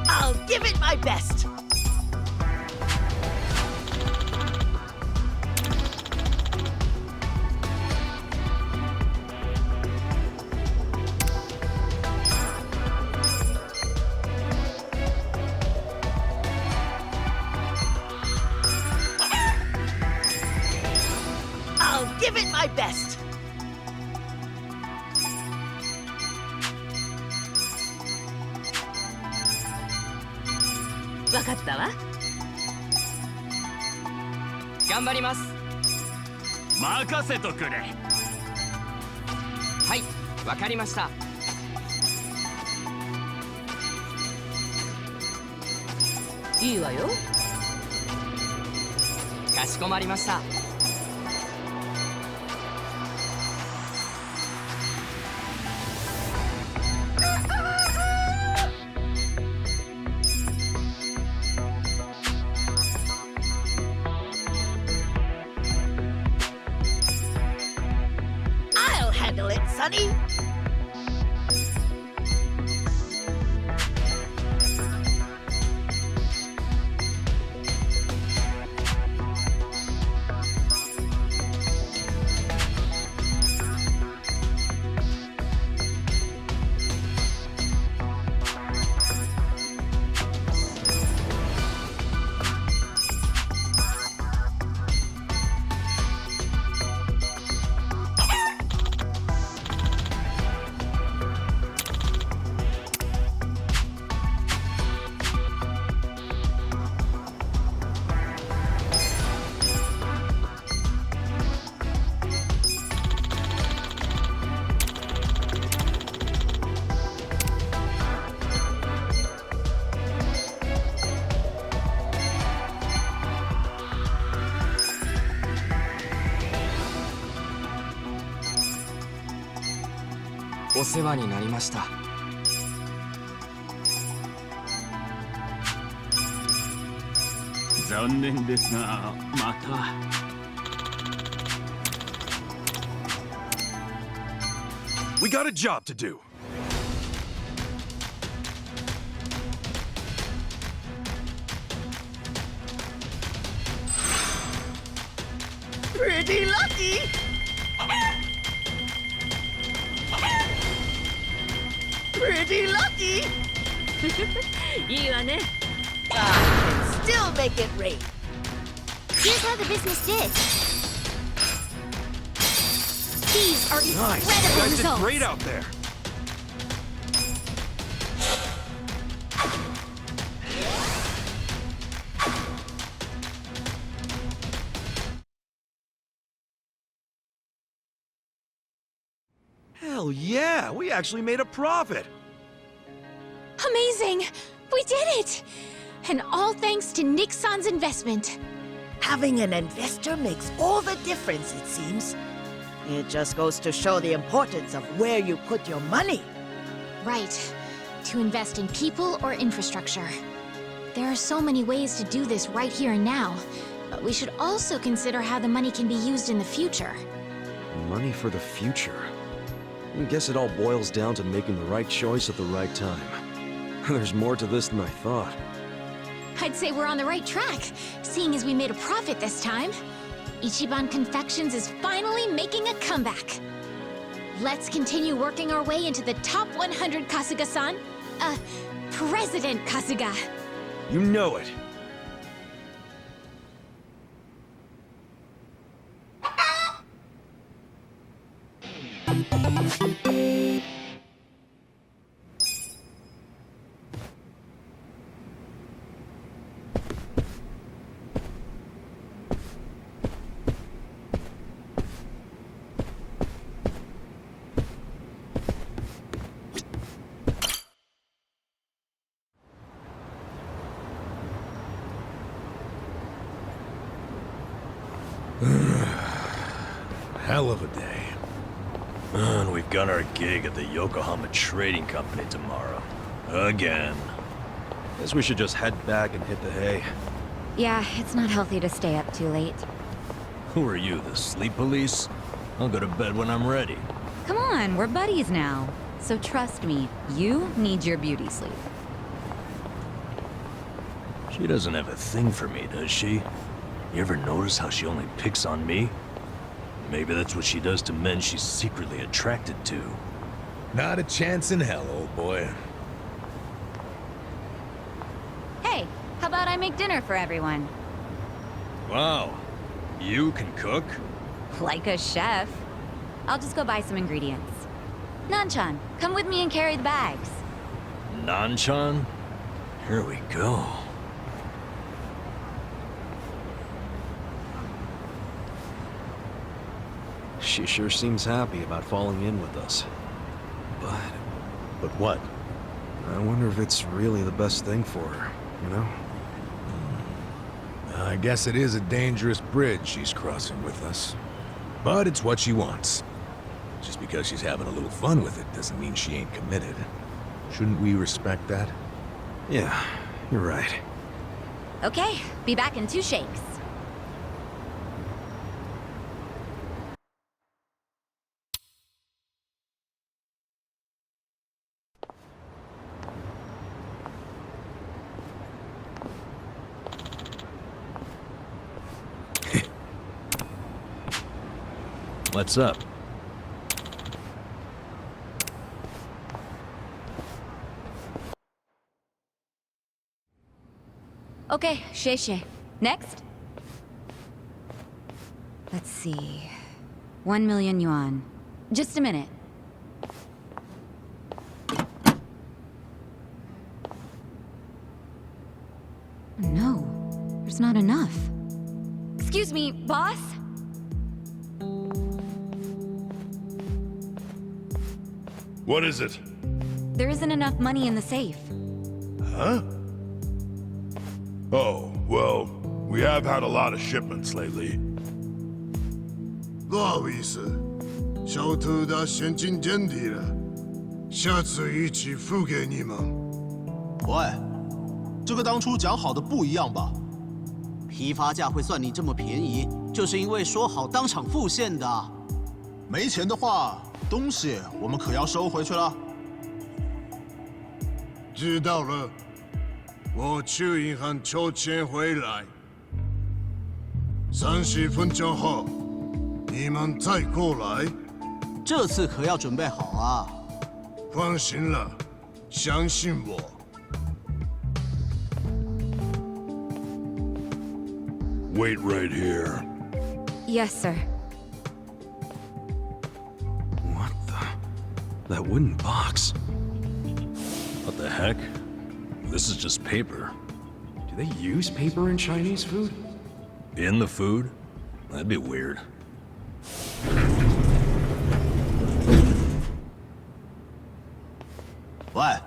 I'll give it my best. I'll give it my best. Wa katta wa. 頑張ります。任せとくれ。はい、わかりました。いいわよ。かしこまりました。I'll handle it, Sonny. .お世話になりました。残念ですが、また。We got a job to do. Pretty lucky. Pretty lucky. いいわね。Still make it rain. Here's how the business did. These are Nice. You incredible guys did results. great out there. Hell yeah, we actually made a profit. Amazing! We did it! And all thanks to Nixon's investment. Having an investor makes all the difference, it seems. It just goes to show the importance of where you put your money. Right. To invest in people or infrastructure. There are so many ways to do this right here and now. But we should also consider how the money can be used in the future. Money for the future. I guess it all boils down to making the right choice at the right time. There's more to this than I thought. I'd say we're on the right track, seeing as we made a profit this time. Ichiban Confections is finally making a comeback. Let's continue working our way into the top 100, Kasuga-san. President Kasuga. You know it. Hell of a day. And we've got our gig at the Yokohama Trading Company tomorrow. Again. Guess we should just head back and hit the hay. Yeah, it's not healthy to stay up too late. Who are you, the sleep police? I'll go to bed when I'm ready. Come on, we're buddies now. So trust me, you need your beauty sleep. She doesn't have a thing for me, does she? You ever notice how she only picks on me? Maybe that's what she does to men she's secretly attracted to. Not a chance in hell, old boy. Hey, how about I make dinner for everyone? Wow. You can cook? Like a chef. I'll just go buy some ingredients. Nanchan, come with me and carry the bags. Nanchan? Here we go. She sure seems happy about falling in with us. But what? I wonder if it's really the best thing for her, you know? I guess it is a dangerous bridge she's crossing with us. But it's what she wants. Just because she's having a little fun with it doesn't mean she ain't committed. Shouldn't we respect that? Yeah, you're right. Okay, be back in 2 shakes. What's up? Okay, Shay. Next? Let's see. 1 million yuan. Just a minute. No, there's not enough. Excuse me, boss? What is it? There isn't enough money in the safe. Huh? Oh, well, we have had a lot of shipments lately. 不好意思，小偷的现金见底了，下次一起付给你们。喂，这个当初讲好的不一样吧？批发价会算你这么便宜，就是因为说好当场付现的。没钱的话，东西我们可要收回去了。知道了，我去银行抽钱回来。30分钟后，你们再过来。这次可要准备好啊！放心了，相信我。Wait right here. Yes, sir. What the? That wooden box. What the heck? This is just paper. Do they use paper in Chinese food? In the food? That'd be weird. What?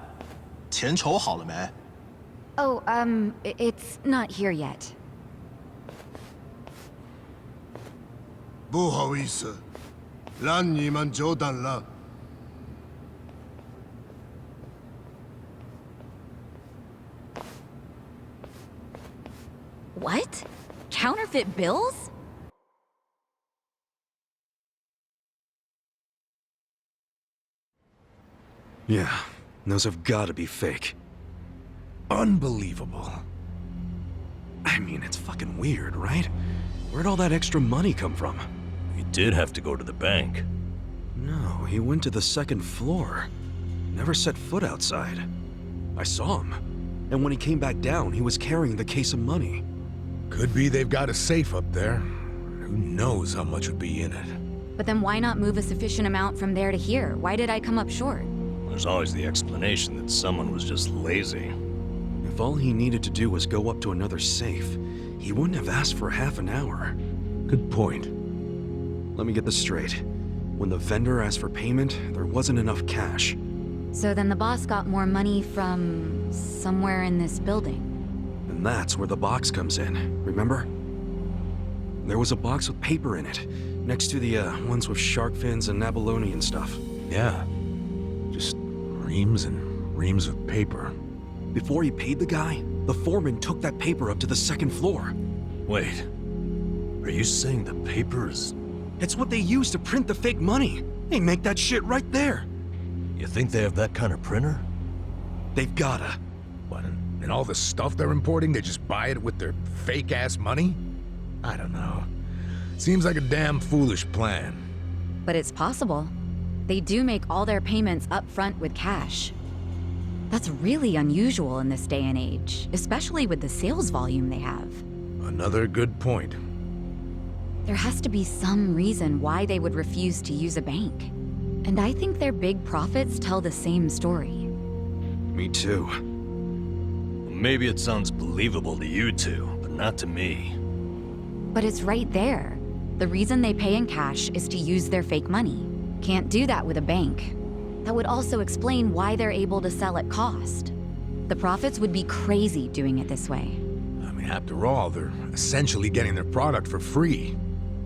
钱筹好了没？ Oh, it's not here yet. 不好意思，让你们久等了。What? Counterfeit bills? Yeah, those have got to be fake. Unbelievable. I mean, it's fucking weird, right? Where'd all that extra money come from? He did have to go to the bank. No, he went to the 2nd floor. Never set foot outside. I saw him. And when he came back down, he was carrying the case of money. Could be they've got a safe up there. Who knows how much would be in it? But then why not move a sufficient amount from there to here? Why did I come up short? There's always the explanation that someone was just lazy. If all he needed to do was go up to another safe, he wouldn't have asked for half an hour. Good point. Let me get this straight. When the vendor asked for payment, there wasn't enough cash. So then the boss got more money from somewhere in this building. And that's where the box comes in, remember? There was a box with paper in it, next to the ones with shark fins and abalone and stuff. Yeah. Just reams and reams of paper. Before he paid the guy, the foreman took that paper up to the second floor. Wait. Are you saying the paper is... It's what they use to print the fake money. They make that shit right there. You think they have that kind of printer? They've gotta. What, and all the stuff they're importing, they just buy it with their fake-ass money? I don't know. Seems like a damn foolish plan. But it's possible. They do make all their payments up front with cash. That's really unusual in this day and age, especially with the sales volume they have. Another good point. There has to be some reason why they would refuse to use a bank. And I think their big profits tell the same story. Me too. Maybe it sounds believable to you two, but not to me. But it's right there. The reason they pay in cash is to use their fake money. Can't do that with a bank. That would also explain why they're able to sell at cost. The profits would be crazy doing it this way. I mean, after all, they're essentially getting their product for free.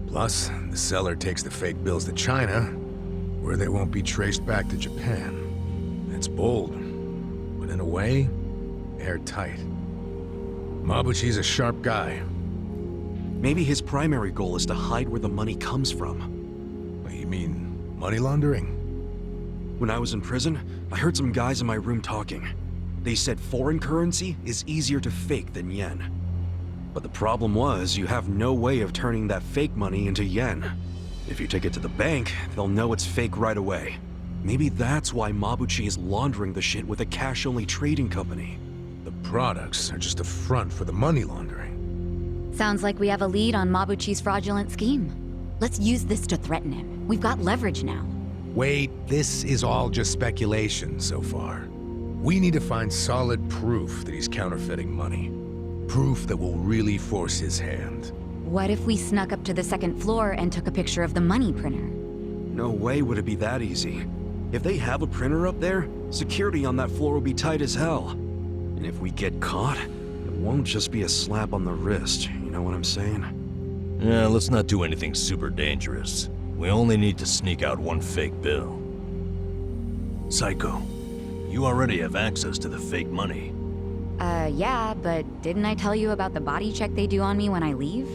Plus, the seller takes the fake bills to China, where they won't be traced back to Japan. It's bold, but in a way, airtight. Mabuchi's a sharp guy. Maybe his primary goal is to hide where the money comes from. You mean money laundering? When I was in prison, I heard some guys in my room talking. They said foreign currency is easier to fake than yen. But the problem was, you have no way of turning that fake money into yen. If you take it to the bank, they'll know it's fake right away. Maybe that's why Mabuchi is laundering the shit with a cash-only trading company. The products are just a front for the money laundering. Sounds like we have a lead on Mabuchi's fraudulent scheme. Let's use this to threaten him. We've got leverage now. Wait, this is all just speculation so far. We need to find solid proof that he's counterfeiting money. Proof that will really force his hand. What if we snuck up to the second floor and took a picture of the money printer? No way would it be that easy. If they have a printer up there, security on that floor will be tight as hell. And if we get caught, it won't just be a slap on the wrist, you know what I'm saying? Yeah, let's not do anything super dangerous. We only need to sneak out one fake bill. Psycho, you already have access to the fake money. Yeah, but didn't I tell you about the body check they do on me when I leave?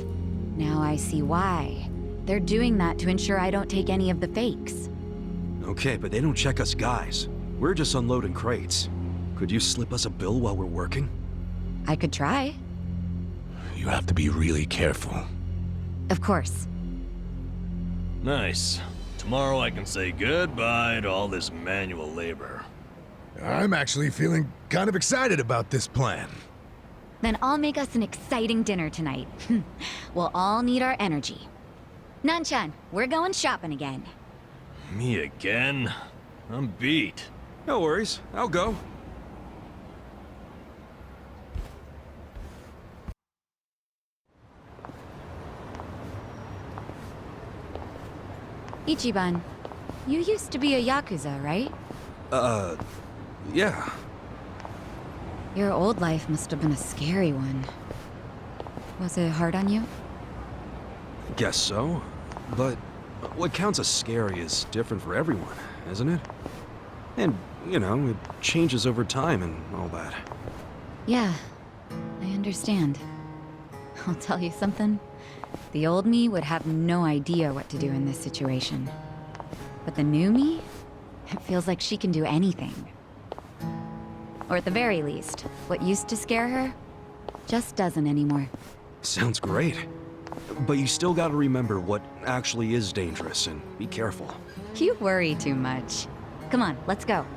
Now I see why. They're doing that to ensure I don't take any of the fakes. Okay, but they don't check us guys. We're just unloading crates. Could you slip us a bill while we're working? I could try. You have to be really careful. Of course. Nice. Tomorrow I can say goodbye to all this manual labor. I'm actually feeling kind of excited about this plan. Then I'll make us an exciting dinner tonight. We'll all need our energy. Nanchan, we're going shopping again. Me again? I'm beat. No worries, I'll go. Ichiban, you used to be a Yakuza, right? Yeah. Your old life must have been a scary one. Was it hard on you? Guess so. But what counts as scary is different for everyone, isn't it? And, you know, it changes over time and all that. Yeah, I understand. I'll tell you something. The old me would have no idea what to do in this situation. But the new me? It feels like she can do anything. Or at the very least, what used to scare her just doesn't anymore. Sounds great. But you still gotta remember what actually is dangerous and be careful. You worry too much. Come on, let's go.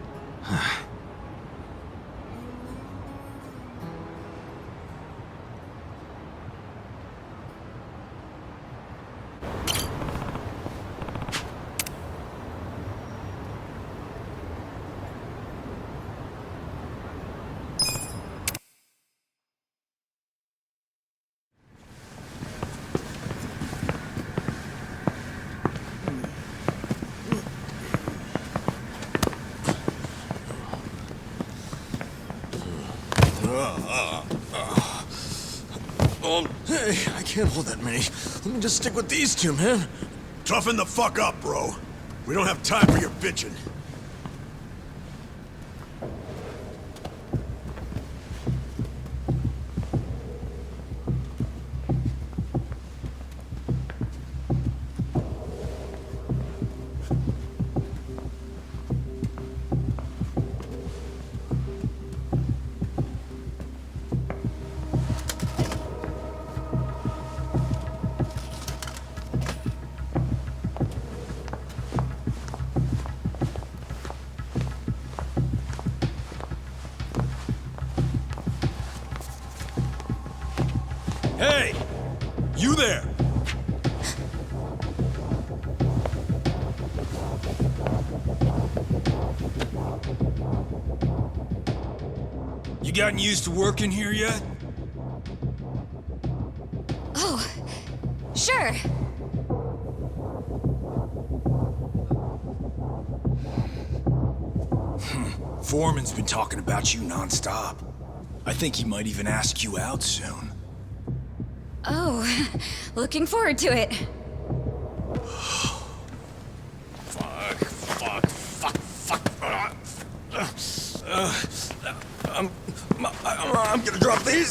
Hey, I can't hold that many. Let me just stick with these two, man. Toughen the fuck up, bro. We don't have time for your bitching. Hey! You there! You gotten used to working here yet? Oh, sure. Foreman's been talking about you nonstop. I think he might even ask you out soon. Oh, looking forward to it. I'm gonna drop these.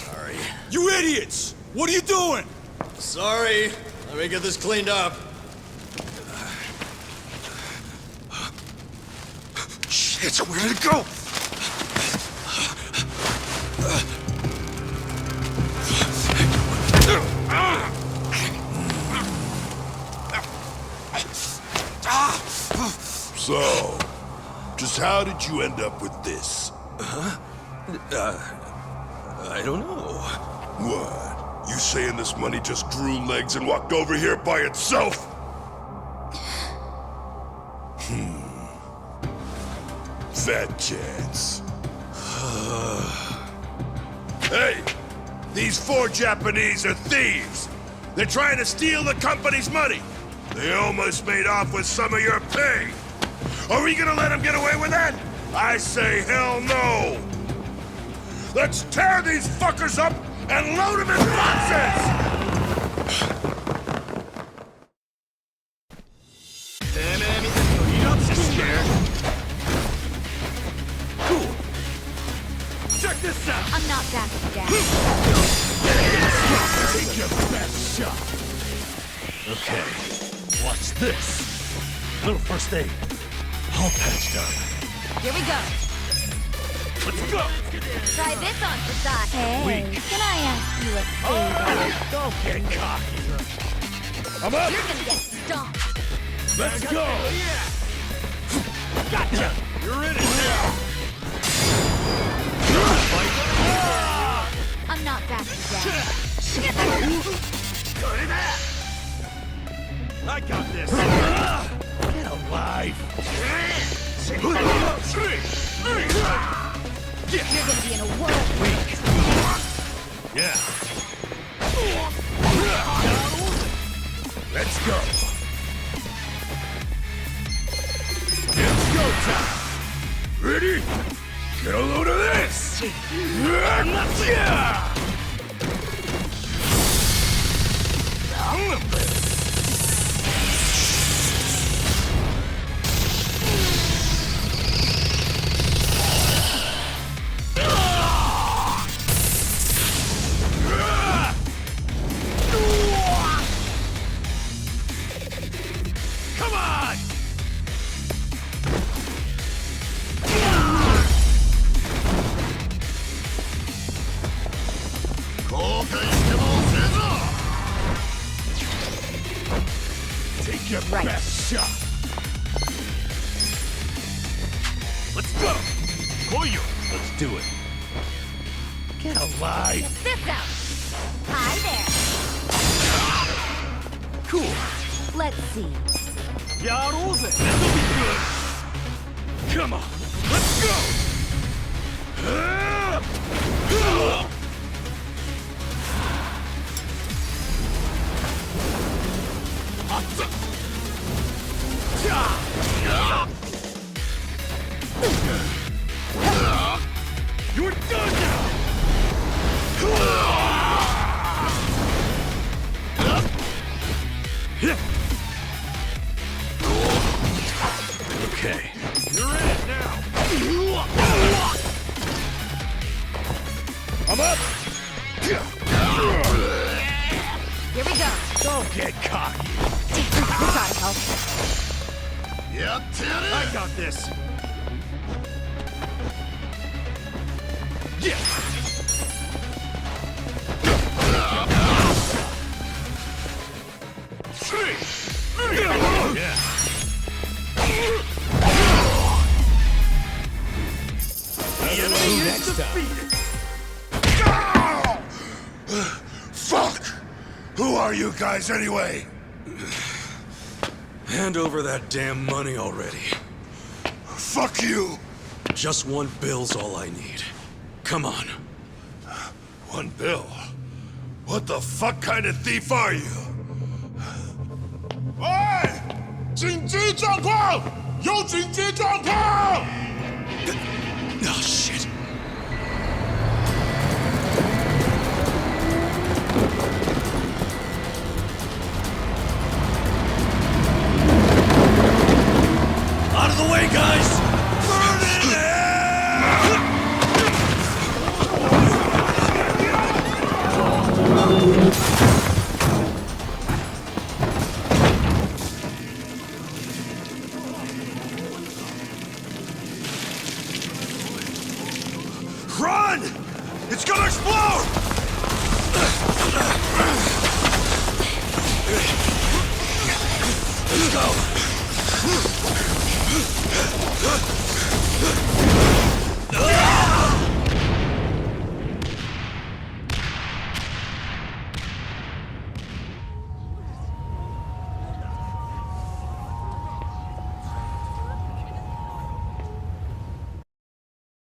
Sorry. You idiots! What are you doing? Sorry. Let me get this cleaned up. Shit, where did it go? So, just how did you end up with this? I don't know. What? You saying this money just grew legs and walked over here by itself? Fat chance. Hey! These 4 Japanese are thieves! They're trying to steal the company's money! They almost made off with some of your pay! Are we gonna let them get away with that? I say hell no! Let's tear these fuckers up and load them in boxes! Cool. Check this out. I'm not backing down. Take your best shot. Okay, watch this. Little first aid. All patched up. Here we go. Let's go. Try this on for size. Hey, Weak. can I ask you a favor? Don't get cocky. I'm up. You're gonna get stomped. Let's go. Gotcha. You're in it now. I'm not backing down. I got this. Get alive. You're gonna be in a whirlwind. Yeah. Let's go. It's go time. Ready? Get a load of this. Yeah. Come on! Take your best shot. Let's go. Koyo, let's do it. Get alive. Check this out. Hi there. Cool. Let's see. Yakuza, this'll be good. Come on, let's go. You're done now. Okay, you're in it now. I'm up. Here we go. Don't get cocky. This ought to help. Yep, I got this. Yeah. Yeah. defeated! Fuck! Who are you guys anyway? Hand over that damn money already. Fuck you! Just 1 bill's all I need. Come on. 1 bill? What the fuck kind of thief are you? 喂！紧急状况！有紧急状况！ Oh, shit. Out of the way, guys! Burn in there! Run! It's gonna explode! Let's go!